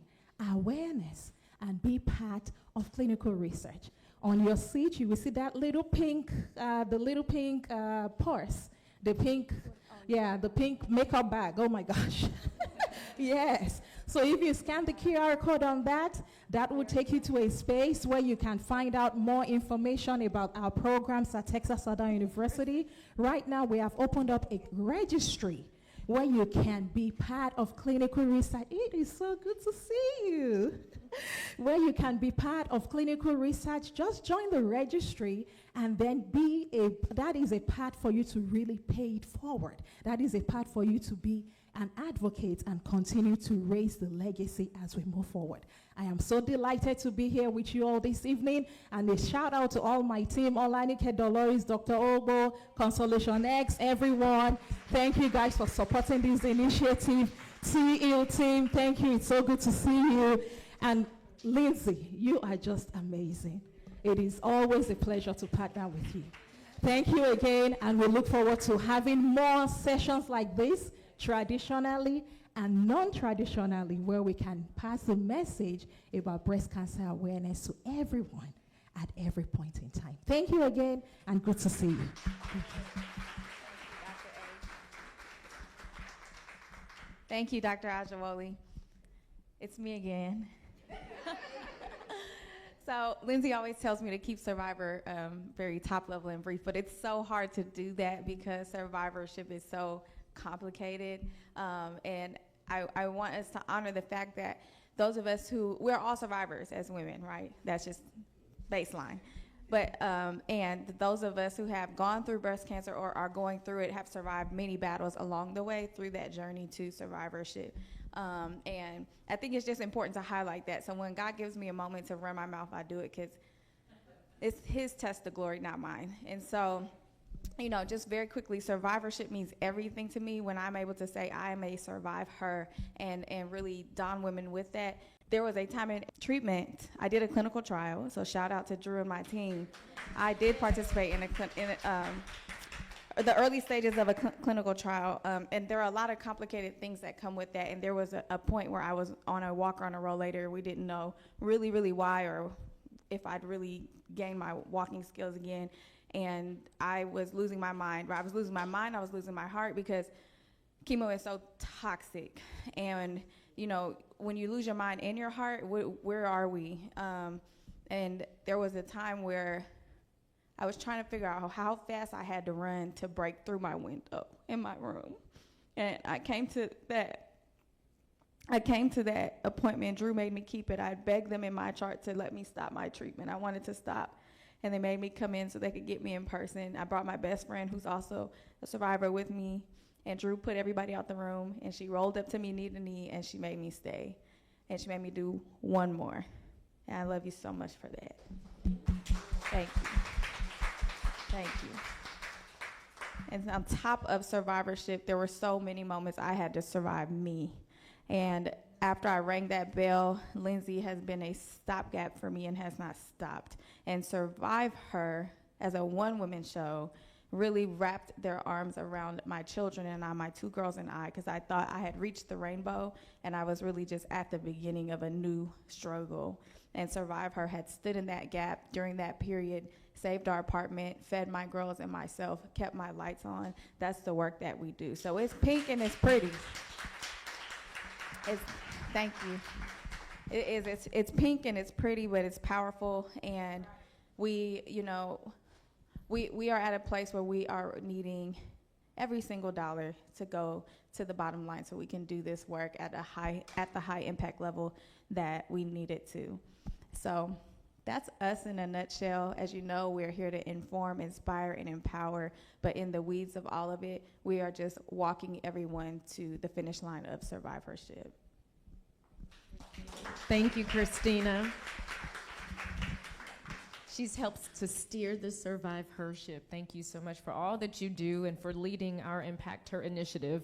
awareness, and be part of clinical research. On your seat, you will see that little pink, purse, the pink makeup bag. Oh my gosh. Yes. So if you scan the QR code on that, that will take you to a space where you can find out more information about our programs at Texas Southern University. Right now, we have opened up a registry where you can be part of clinical research. It is so good to see you. Where you can be part of clinical research, just join the registry and then that is a path for you to really pay it forward. That is a path for you to be an advocate and continue to raise the legacy as we move forward. I am so delighted to be here with you all this evening, and a shout out to all my team, Olanike, Dolores, Dr. Obo, Consolation X, everyone. Thank you guys for supporting this initiative. TEL team, thank you, it's so good to see you. And Lindsay, you are just amazing. It is always a pleasure to partner with you. Thank you again, and we look forward to having more sessions like this, traditionally and non-traditionally, where we can pass a message about breast cancer awareness to everyone at every point in time. Thank you again, and good to see you. Thank you, Dr. Ajawoli. It's me again. So Lindsay always tells me to keep Survivor very top level and brief, but it's so hard to do that because survivorship is so complicated. And I want us to honor the fact that those of us we're all survivors as women, right? That's just baseline. But, and those of us who have gone through breast cancer or are going through it have survived many battles along the way through that journey to survivorship. And I think it's just important to highlight that. So when God gives me a moment to run my mouth, I do it because it's his test of glory, not mine. And so, just very quickly, survivorship means everything to me when I'm able to say I am a survivor and really don women with that. There was a time in treatment, I did a clinical trial, so shout out to Drew and my team. I did participate in the early stages of a clinical trial, and there are a lot of complicated things that come with that, and there was a point where I was on a walker on a rollator. We didn't know really, really why or if I'd really gained my walking skills again, and I was losing my mind. I was losing my mind, I was losing my heart because chemo is so toxic, and when you lose your mind and your heart, where are we? And there was a time where I was trying to figure out how fast I had to run to break through my window in my room. And I came to that appointment. Drew made me keep it. I begged them in my chart to let me stop my treatment. I wanted to stop. And they made me come in so they could get me in person. I brought my best friend, who's also a survivor, with me. And Drew put everybody out the room, and she rolled up to me knee to knee, and she made me stay. And she made me do one more. And I love you so much for that. Thank you. Thank you. And on top of survivorship, there were so many moments I had to survive me. And after I rang that bell, Lindsay has been a stopgap for me and has not stopped. And ImpactHER, as a one-woman show, really wrapped their arms around my children and my two girls and I, because I thought I had reached the rainbow, and I was really just at the beginning of a new struggle. And ImpactHER had stood in that gap during that period, saved our apartment, fed my girls and myself, kept my lights on. That's the work that we do. So it's pink and it's pretty. Thank you. It is. It's pink and it's pretty, but it's powerful. And we are at a place where we are needing every single dollar to go to the bottom line so we can do this work at the high impact level that we need it to. So that's us in a nutshell. As you know, we're here to inform, inspire, and empower. But in the weeds of all of it, we are just walking everyone to the finish line of survivorship. Thank you, Christina. She's helped to steer the SurviveHERship. Thank you so much for all that you do and for leading our ImpactHER initiative.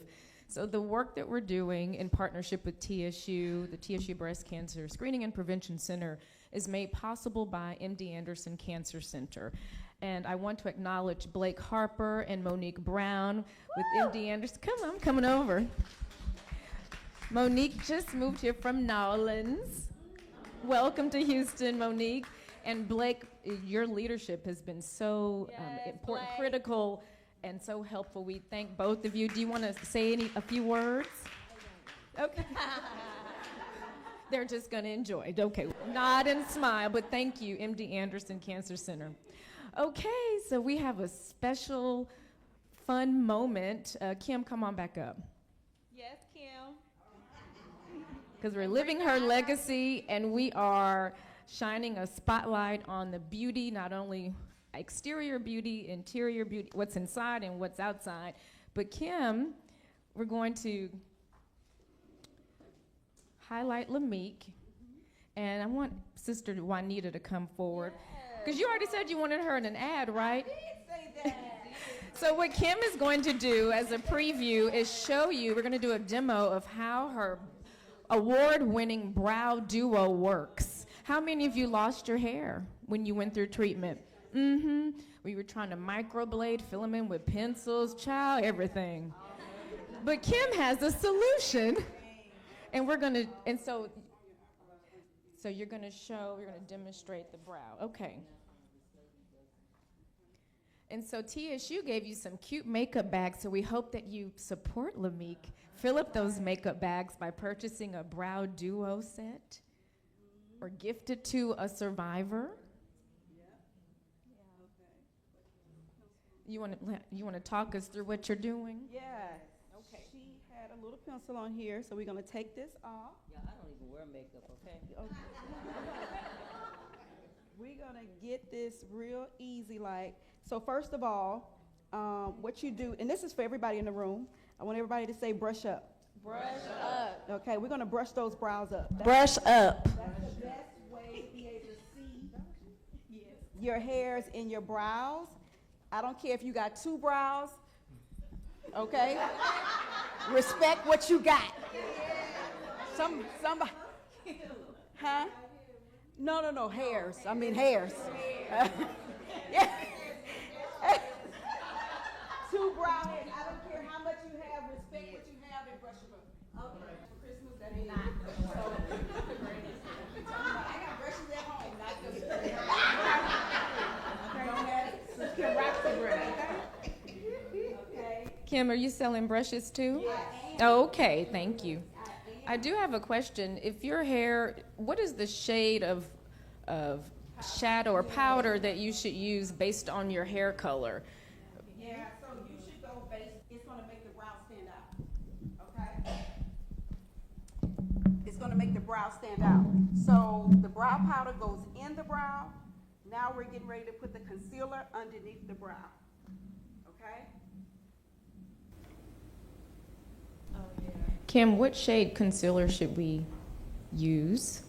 So the work that we're doing in partnership with TSU, the TSU Breast Cancer Screening and Prevention Center, is made possible by MD Anderson Cancer Center. And I want to acknowledge Blake Harper and Monique Brown with MD Anderson. Come on, I'm coming over. Monique just moved here from Nowlands. Welcome to Houston, Monique. And Blake, your leadership has been so important, critical, and so helpful. We thank both of you. Do you want to say a few words? Okay. They're just going to enjoy it. Okay. Nod and smile, but thank you, MD Anderson Cancer Center. Okay, so we have a special, fun moment. Kim, come on back up. Yes, Kim. Because we're living her legacy, and we are shining a spotlight on the beauty, not only exterior beauty, interior beauty, what's inside and what's outside. But Kim, we're going to highlight Lamique, and I want Sister Juanita to come forward. Because you already said you wanted her in an ad, right? I did say that. So what Kim is going to do as a preview is show you, we're going to do a demo of how her award-winning brow duo works. How many of you lost your hair when you went through treatment? We were trying to microblade, fill them in with pencils, child, everything. But Kim has a solution, and we're gonna, and so you're gonna demonstrate the brow, okay. And so TSU gave you some cute makeup bags, so we hope that you support Lamique. Fill up those makeup bags by purchasing a brow duo set or gift it to a survivor. You want to talk us through what you're doing? Yeah. Okay. She had a little pencil on here, so we're going to take this off. Yeah, I don't even wear makeup, okay? We're going to get this real easy, like, so first of all, what you do, and this is for everybody in the room, I want everybody to say brush up. Brush up. Okay, we're going to brush those brows up. Brush up. That's the best way to be able to see your hairs in your brows. I don't care if you got 2 brows, okay? Respect what you got. Somebody, huh? No, hairs. I mean hairs. Yeah. 2 brow hairs. I don't care how much you have. Respect what you have and brush them up. Okay. For Christmas, that ain't not. I got brushes at home, not just. Okay. Rock the brush. Okay. Kim, are you selling brushes too? Yes. Oh, okay, thank you. I do have a question. If your hair, what is the shade of shadow or powder that you should use based on your hair color? Yeah, so you should go base, it's going to make the brow stand out, okay? It's going to make the brow stand out. So the brow powder goes in the brow. Now we're getting ready to put the concealer underneath the brow, okay? Kim, what shade concealer should we use?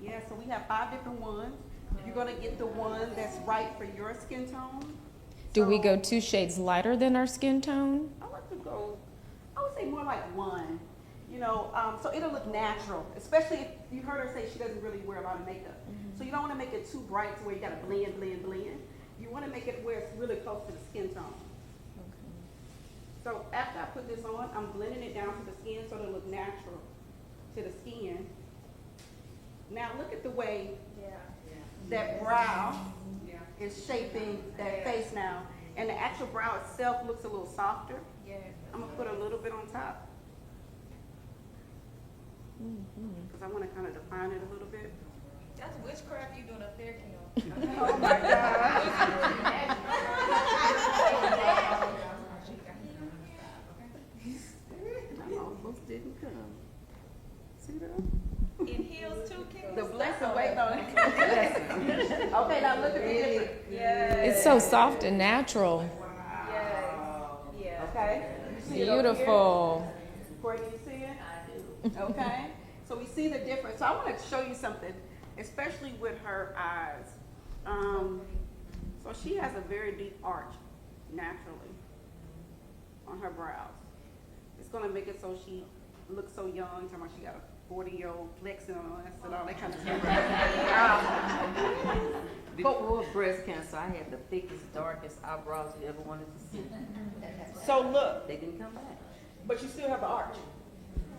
Yeah, so we have 5 different ones. You're going to get the one that's right for your skin tone. Do we go 2 shades lighter than our skin tone? I like to go, I would say more like 1. You know, so it'll look natural, especially if you heard her say she doesn't really wear a lot of makeup. So you don't want to make it too bright to where you got to blend. You want to make it where it's really close to the skin tone. Okay. So after I put this on, I'm blending it down to the skin so it'll look natural to the skin. Now look at the way that brow is shaping that face now. And the actual brow itself looks a little softer. I'm going to put a little bit on top. Because I want to kind of define it a little bit. That's witchcraft you doing up there, Kim. Oh my God. I almost didn't come. See that? In heels too, Kim. The blessing, wait on it. so soft and natural. Yeah. Okay. You see it over Beautiful. here? Courtney, you see it? I do. Okay. So we see the difference. So I want to show you something, especially with her eyes. So she has a very deep arch naturally on her brows. It's going to make it so she looks so young. Talking about she got a 40-year-old flexing on us and all that kind of stuff. Before breast cancer, I had the thickest, darkest eyebrows you ever wanted to see. So look. They didn't come back. But you still have the arch.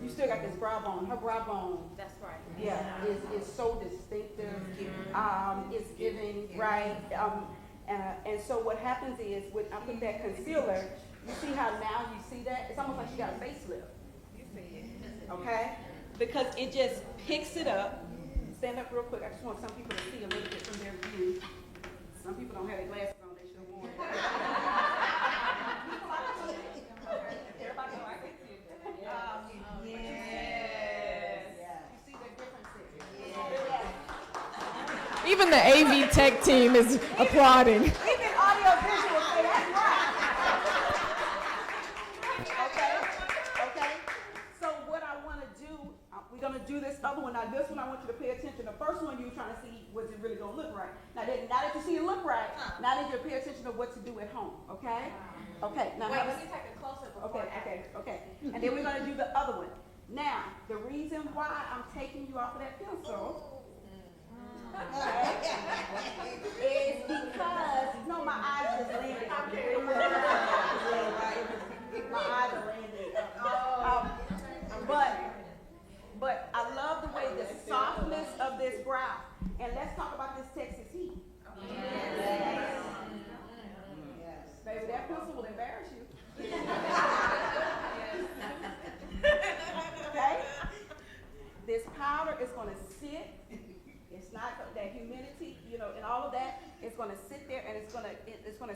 You still got this brow bone. Her brow bone. That's right. Yeah, is so distinctive. It's giving, right? And so what happens is, when I put that concealer, you see how now you see that? It's almost like she got a facelift. You see it. Okay? Because it just picks it up. Stand up real quick. I just want some people to see a little bit from their view. Some people don't have their glasses on. They should have worn it. Everybody know I can see it. Yes. You see the differences? Yes. Even the AV tech team is applauding. Even audio visual say that's right. Okay. So what I want to do, we're going to do this other one. Now this one I want you to pay attention. The first one you were trying to see, was it really going to look right? Now that you see it look right, now that you pay attention to what to do at home, okay? Okay. Now Wait, let me take a closer before. Okay. And then we're going to do the other one. Now, the reason why I'm taking you off of that pencil is because, no, my eyes just landed. My eyes are landing. But I love the way the softness of this brow. And let's talk about this Texas heat. Yes. Baby, that pencil will embarrass you. Okay? This powder is going to sit. It's not that humidity, and all of that. It's going to sit there, and it's going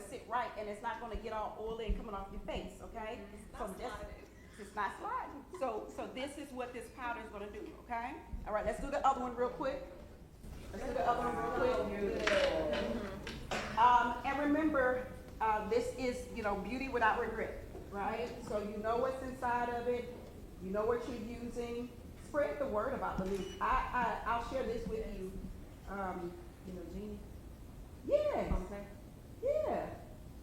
to sit right, and it's not going to get all oily and coming off your face. Okay? It's not sliding. So this is what this powder is going to do. Okay? All right. Let's do the other one real quick. And remember, this is beauty without regret, right? So you know what's inside of it. You know what you're using. Spread the word about the leaf. I'll share this with you. Jeannie? Yeah. Okay. Yeah.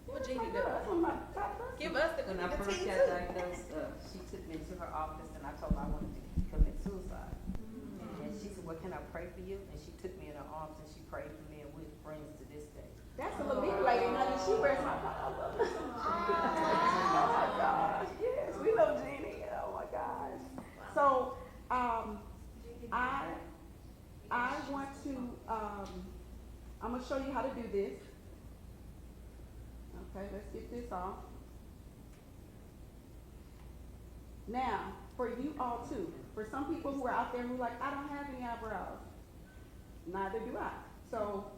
What Jeannie does? That's one of my top persons. Give us when I first got diagnosed, she took me into her office and I told her I wanted to commit suicide. And she said, "Well, can I pray for you?" And she took me in her arms and she prayed for me, and we're friends to this day. That's a little big lady, honey. She wears my Bible. Oh my gosh. Yes, we love Jeannie. Oh my gosh. So I want to I'm gonna show you how to do this. Okay, let's get this off. Now, for you all too, for some people who are out there who are like, I don't have any eyebrows. Neither do I. So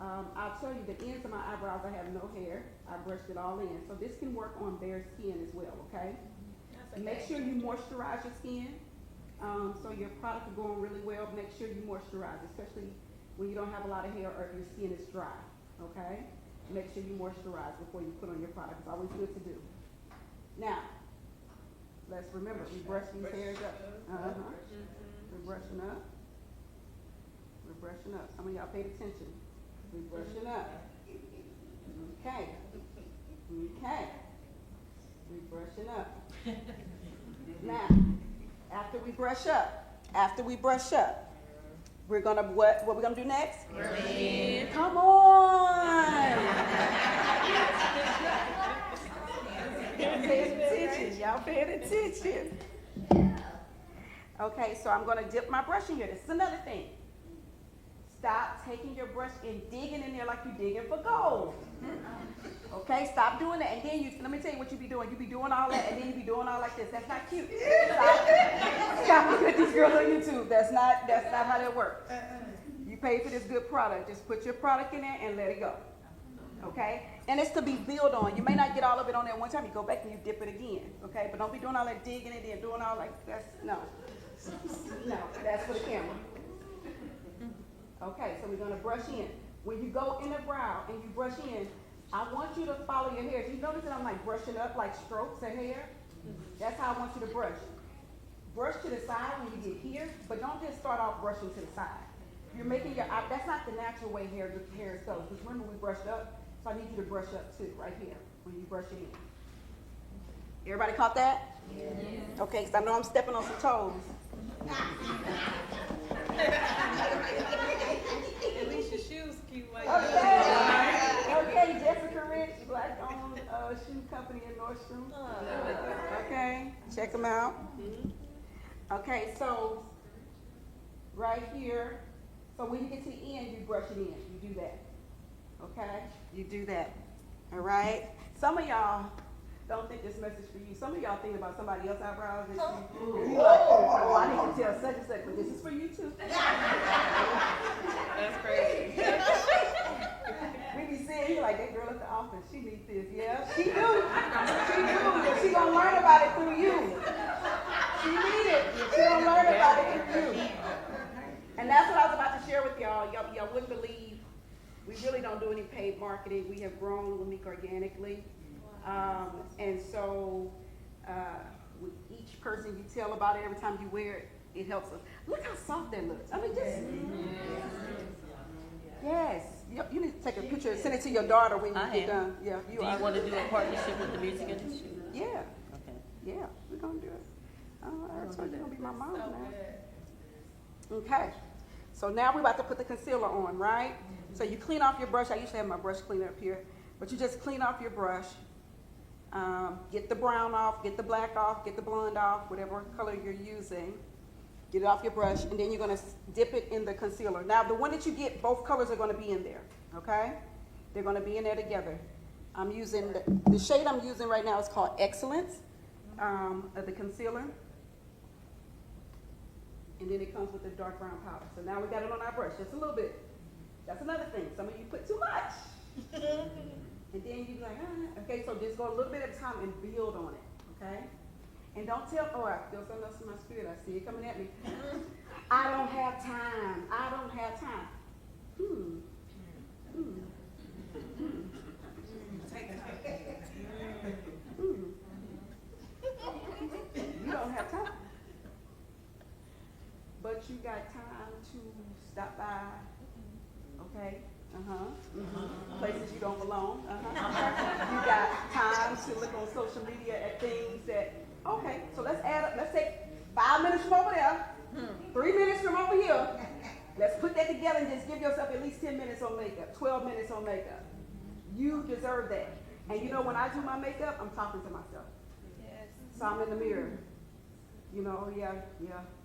I'll tell you, the ends of my eyebrows, I have no hair. I brushed it all in. So this can work on bare skin as well, okay? Make sure you moisturize your skin. So your product will go on really well. Make sure you moisturize, especially when you don't have a lot of hair or if your skin is dry, okay? Make sure you moisturize before you put on your product. It's always good to do. Now, let's remember, we brush these hairs up. We're brushing up. We're brushing up. Some of y'all paid attention. We're brushing up. Okay. Okay. We're brushing up. Now, after we brush up, we're gonna what we're gonna do next? Come on! Y'all paying attention. Okay, so I'm gonna dip my brush in here. This is another thing. Stop taking your brush and digging in there like you're digging for gold. Okay, stop doing that. And then let me tell you what you be doing. You be doing all that, and then you be doing all like this. That's not cute. Stop looking at these girls on YouTube. That's not how that works. You pay for this good product. Just put your product in there and let it go. Okay? And it's to be built on. You may not get all of it on there one time. You go back and you dip it again. Okay? But don't be doing all that digging it and doing all like no. No, that's for the camera. Okay, so we're gonna brush in. When you go in the brow and you brush in, I want you to follow your hair. You notice that I'm like brushing up like strokes of hair? That's how I want you to brush. Brush to the side when you get here, but don't just start off brushing to the side. You're making your, that's not the natural way hair goes. Because remember we brushed up, so I need you to brush up too, right here, when you brush it in. Everybody caught that? Yes. Okay, because I know I'm stepping on some toes. At least your shoes cute like okay. that. Okay, Jessica Rich, black-owned shoe company in Nordstrom. Okay, check them out. Okay, so right here, so when you get to the end, you brush it in. You do that. Okay, you do that. All right. Some of y'all don't think this message for you. Some of y'all think about somebody else's eyebrows and you like, oh, I need to tell such and such, but this is for you too. That's crazy. We be seeing you like, that girl at the office, she needs this. Yeah, she do. She do, but she gonna learn about it through you. She need it. She gonna learn about it through you. And that's what I was about to share with y'all. Y'all wouldn't believe, we really don't do any paid marketing. We have grown Lamique organically. And so with each person you tell about it, every time you wear it, it helps us. Look how soft that looks. I mean, just, yes. You need to take a picture and send it to your daughter when you get done. Yeah, do you want to do a partnership with the music industry? Yeah. Okay. Yeah, we're going to do it. I told you you're going to be my mom now. Okay. So now we're about to put the concealer on, right? So you clean off your brush. I usually have my brush cleaner up here. But you just clean off your brush. Get the brown off, get the black off, get the blonde off, whatever color you're using. Get it off your brush, and then you're going to dip it in the concealer. Now, the one that you get, both colors are going to be in there, okay? They're going to be in there together. I'm using, the shade I'm using right now is called Excellence, of the concealer. And then it comes with the dark brown powder. So now we got it on our brush, just a little bit. That's another thing. Some of you put too much. And then you be like, okay, so just go a little bit at a time and build on it, okay? And don't tell, oh, I feel something else in my spirit. I see it coming at me. I don't have time. I don't have time. You don't have time. But you got time to stop by, okay? Places you don't belong. You got time to look on social media at things that, okay, so let's add up. Let's take 5 minutes from over there, 3 minutes from over here. Let's put that together and just give yourself at least 10 minutes on makeup, 12 minutes on makeup. You deserve that. And you know, when I do my makeup, I'm talking to myself. Yes. So I'm in the mirror. You know,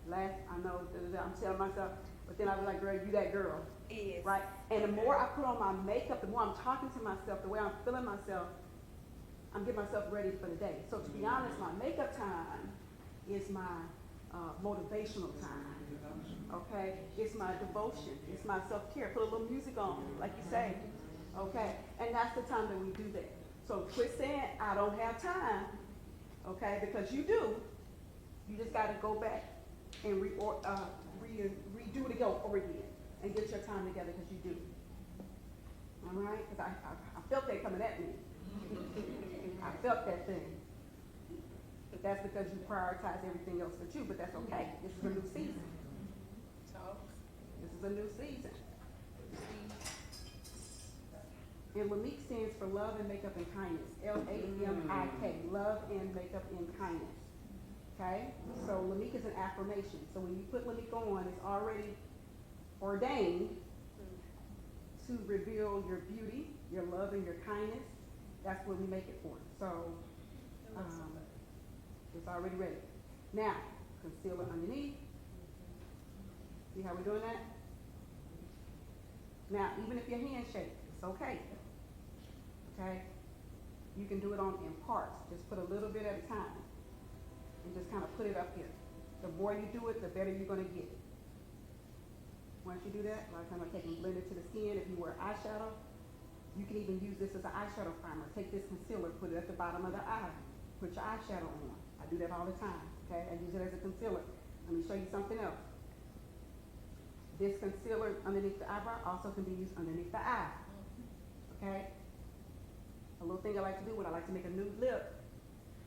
laugh, I know, I'm telling myself. But then I was like, girl, you that girl. Yes. Right? And the more I put on my makeup, the more I'm talking to myself, the way I'm feeling myself, I'm getting myself ready for the day. So to be honest, my makeup time is my motivational time. Okay? It's my devotion. It's my self-care. Put a little music on, like you say. Okay? And that's the time that we do that. So quit saying, I don't have time. Okay? Because you do. You just got to go back and redo it over again and get your time together, because you do. All right? Because I felt that coming at me. I felt that thing. But that's because you prioritize everything else but you, but that's okay. This is a new season. This is a new season. And Lamique stands for Love and Makeup and Kindness. L-A-M-I-K. Love and Makeup and Kindness. Okay? So Lamique is an affirmation. So when you put Lamique on, it's already ordained to reveal your beauty, your love, and your kindness. That's what we make it for. So it's already ready. Now, concealer underneath. See how we're doing that? Now, even if your hand shakes, it's okay. Okay? You can do it in parts. Just put a little bit at a time. And just kind of put it up here. The more you do it, the better you're going to get. Once you do that, a lot of times I take and blend it to the skin. If you wear eyeshadow, you can even use this as an eyeshadow primer. Take this concealer, put it at the bottom of the eye. Put your eyeshadow on. I do that all the time. Okay? I use it as a concealer. Let me show you something else. This concealer underneath the eyebrow also can be used underneath the eye. Okay? A little thing I like to do when I like to make a nude lip,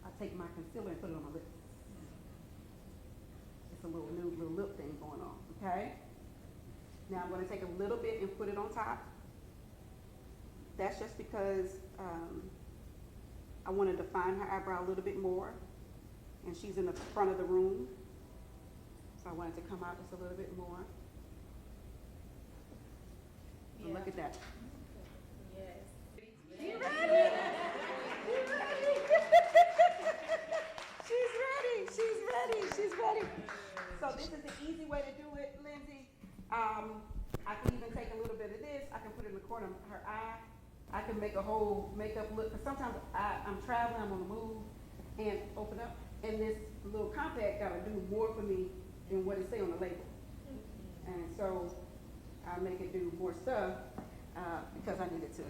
I take my concealer and put it on my lips. It's a little nude little lip thing going on, okay? Now I'm going to take a little bit and put it on top. That's just because I want to define her eyebrow a little bit more, and she's in the front of the room, so I want it to come out just a little bit more. So look at that. Yes. You ready? She's ready. So this is the easy way to do it, Lindsay. I can even take a little bit of this. I can put it in the corner of her eye. I can make a whole makeup look. Because sometimes I'm traveling, I'm on the move, and open up. And this little compact got to do more for me than what it say on the label. And so I make it do more stuff because I needed to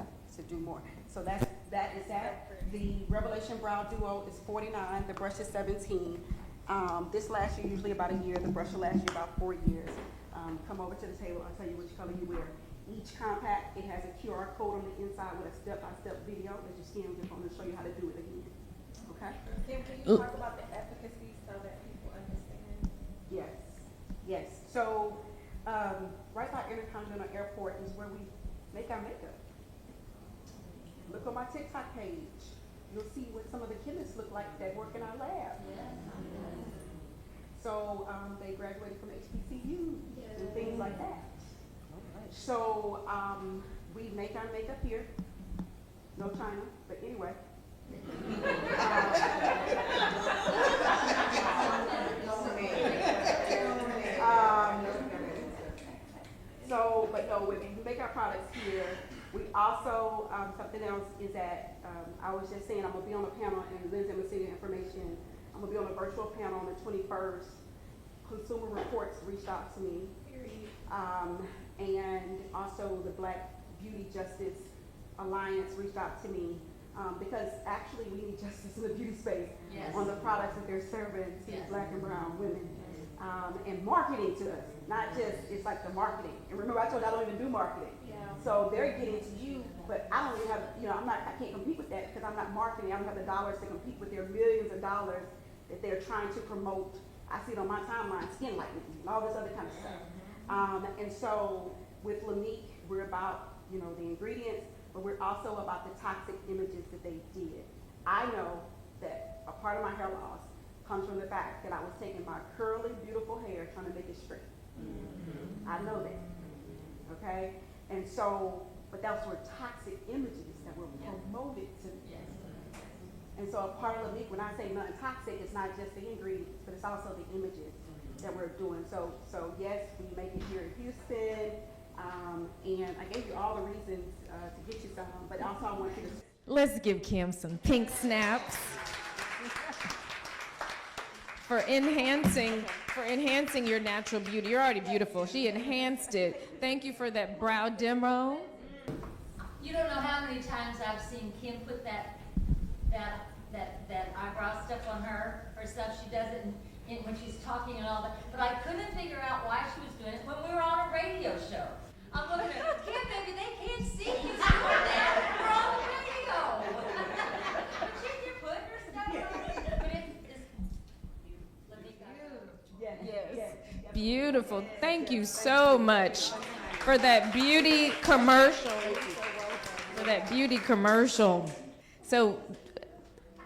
do more. So that is that. The Revelation Brow Duo is $49. The brush is $17. This lasts you usually about a year. The brush will last you about 4 years. Come over to the table. I'll tell you which color you wear. Each compact, it has a QR code on the inside with a step-by-step video that you scan with your phone to show you how to do it again. Okay? Kim, can you talk about the efficacy so that people understand? Yes. So right by Intercontinental Airport is where we make our makeup. Look on my TikTok page. You'll see what some of the chemists look like that work in our lab. So they graduated from HBCU and things like that. So we make our makeup here. No China, but anyway. We make our products here. We also, something else is that I was just saying I'm going to be on a panel, and Lindsay, I'm going to send you information. I'm going to be on a virtual panel on the 21st. Consumer Reports reached out to me. And also the Black Beauty Justice Alliance reached out to me because actually we need justice in the beauty space on the products that they're serving to Black and brown women. And marketing to us, not just, it's like the marketing. And remember I told you I don't even do marketing. So they're getting to you, but I don't even have, I can't compete with that because I'm not marketing. I don't have the dollars to compete with their millions of dollars that they're trying to promote. I see it on my timeline, skin lightening and all this other kind of stuff. And so with Lanique, we're about, the ingredients, but we're also about the toxic images that they did. I know that a part of my hair loss comes from the fact that I was taking my curly, beautiful hair, trying to make it straight. I know that, okay? And so, but those were toxic images that were promoted to me. And so a part of Lanique, when I say non-toxic, it's not just the ingredients, but it's also the images that we're doing. So yes, we make it here in Houston, and I gave you all the reasons to get you some, but also I want you to... Let's give Kim some pink snaps for enhancing your natural beauty. You're already beautiful. She enhanced it. Thank you for that brow demo. You don't know how many times I've seen Kim put that eyebrow stuff on herself. She does it when she's talking and all that. But I couldn't figure out why she was doing it when we were on a radio show. I'm looking at Kim, baby, they can't see you doing that. We're on the radio. But you're putting her stuff on. But it's let me go. Yes. Beautiful. Thank you so much for that beauty commercial. So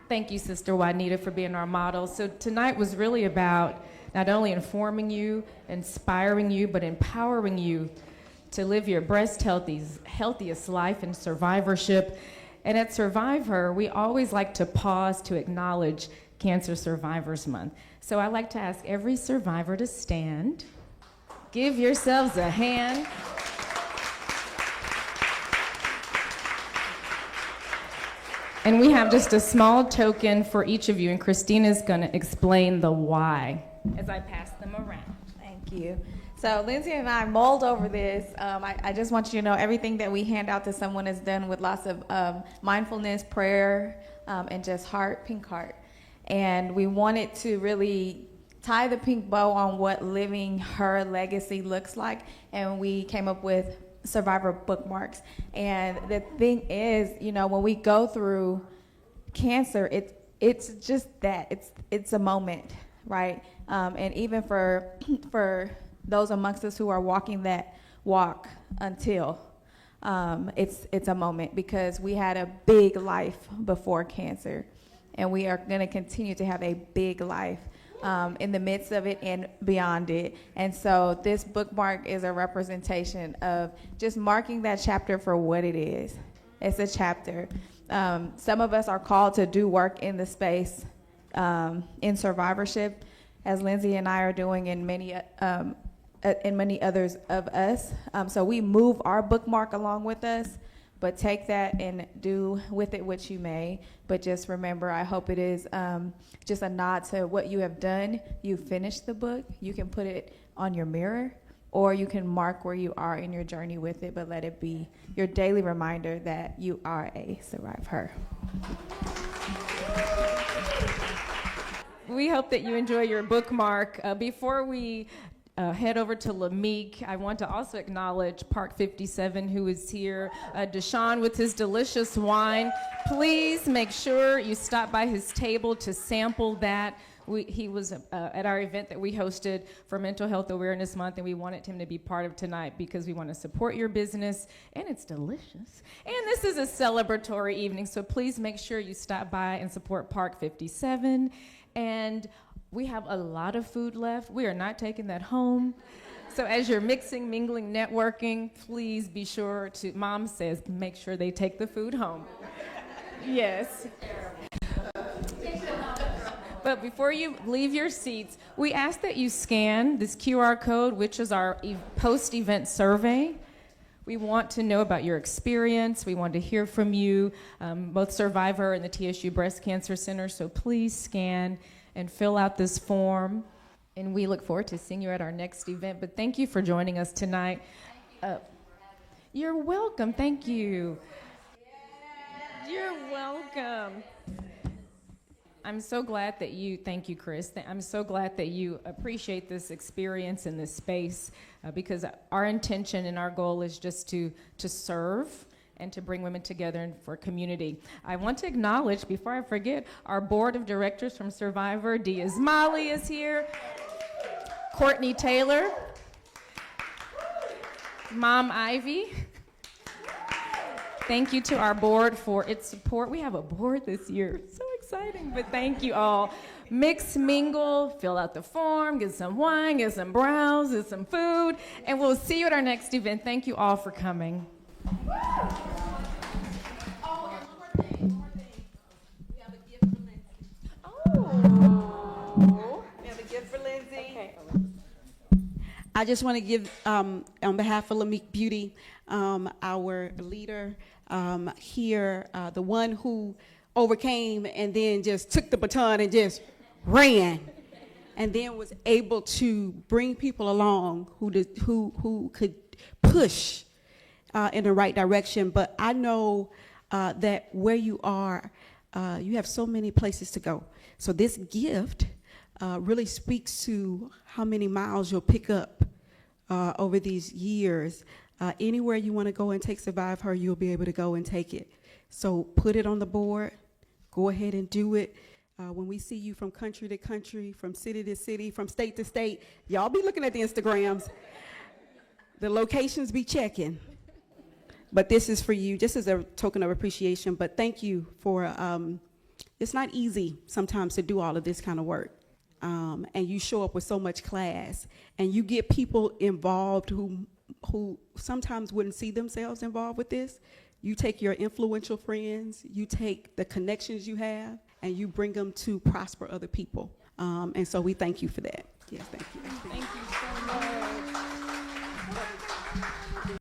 thank you, Sister Juanita, for being our model. So tonight was really about not only informing you, inspiring you, but empowering you to live your breast healthiest life in survivorship. And at SurviveHER, we always like to pause to acknowledge Cancer Survivors Month. So I like to ask every survivor to stand. Give yourselves a hand. And we have just a small token for each of you, and Christina's going to explain the why as I pass them around. Thank you. So Lindsay and I mulled over this. I just want you to know everything that we hand out to someone is done with lots of mindfulness, prayer, and just pink heart. And we wanted to really tie the pink bow on what living her legacy looks like. And we came up with survivor bookmarks. And the thing is, you know, when we go through cancer, it's just that it's a moment, right? And even for those amongst us who are walking that walk until it's a moment, because we had a big life before cancer, and we are going to continue to have a big life in the midst of it and beyond it. And so this bookmark is a representation of just marking that chapter for what it is. It's a chapter. Some of us are called to do work in the space in survivorship, as Lindsay and I are doing, and many others of us. So we move our bookmark along with us, but take that and do with it what you may. But just remember, I hope it is just a nod to what you have done. You finished the book. You can put it on your mirror, or you can mark where you are in your journey with it, but let it be your daily reminder that you are a survivor. We hope that you enjoy your bookmark. Before we head over to Lamique, I want to also acknowledge Park 57, who is here. Deshaun with his delicious wine. Please make sure you stop by his table to sample that. He was at our event that we hosted for Mental Health Awareness Month, and we wanted him to be part of tonight because we want to support your business, and it's delicious. And this is a celebratory evening, so please make sure you stop by and support Park 57. And we have a lot of food left. We are not taking that home. So as you're mixing, mingling, networking, please be sure to, Mom says, make sure they take the food home. Yes. But before you leave your seats, we ask that you scan this QR code, which is our post-event survey. We want to know about your experience. We want to hear from you, both Survivor and the TSU Breast Cancer Center. So please scan and fill out this form. And we look forward to seeing you at our next event. But thank you for joining us tonight. You're welcome. Thank you. You're welcome. I'm so glad that you, thank you, Chris. I'm so glad that you appreciate this experience in this space, because our intention and our goal is just to serve and to bring women together and for community. I want to acknowledge, before I forget, our board of directors from Survivor. Diaz Mali is here. Courtney Taylor. Mom Ivy. Thank you to our board for its support. We have a board this year. So exciting, but thank you all. Mix, mingle, fill out the form, get some wine, get some browns, get some food, and we'll see you at our next event. Thank you all for coming. I just want to give, on behalf of Lamique Beauty, our leader here, the one who overcame and then just took the baton and just ran, and then was able to bring people along who could push in the right direction. But I know that where you are, you have so many places to go. So this gift really speaks to how many miles you'll pick up over these years. Anywhere you want to go and take SurviveHER, you'll be able to go and take it. So put it on the board. Go ahead and do it. When we see you from country to country, from city to city, from state to state, y'all be looking at the Instagrams. The locations be checking. But this is for you, just as a token of appreciation. But thank you for, it's not easy sometimes to do all of this kind of work. And you show up with so much class, and you get people involved who sometimes wouldn't see themselves involved with this. You take your influential friends, you take the connections you have, and you bring them to prosper other people. And so we thank you for that. Yes, thank you.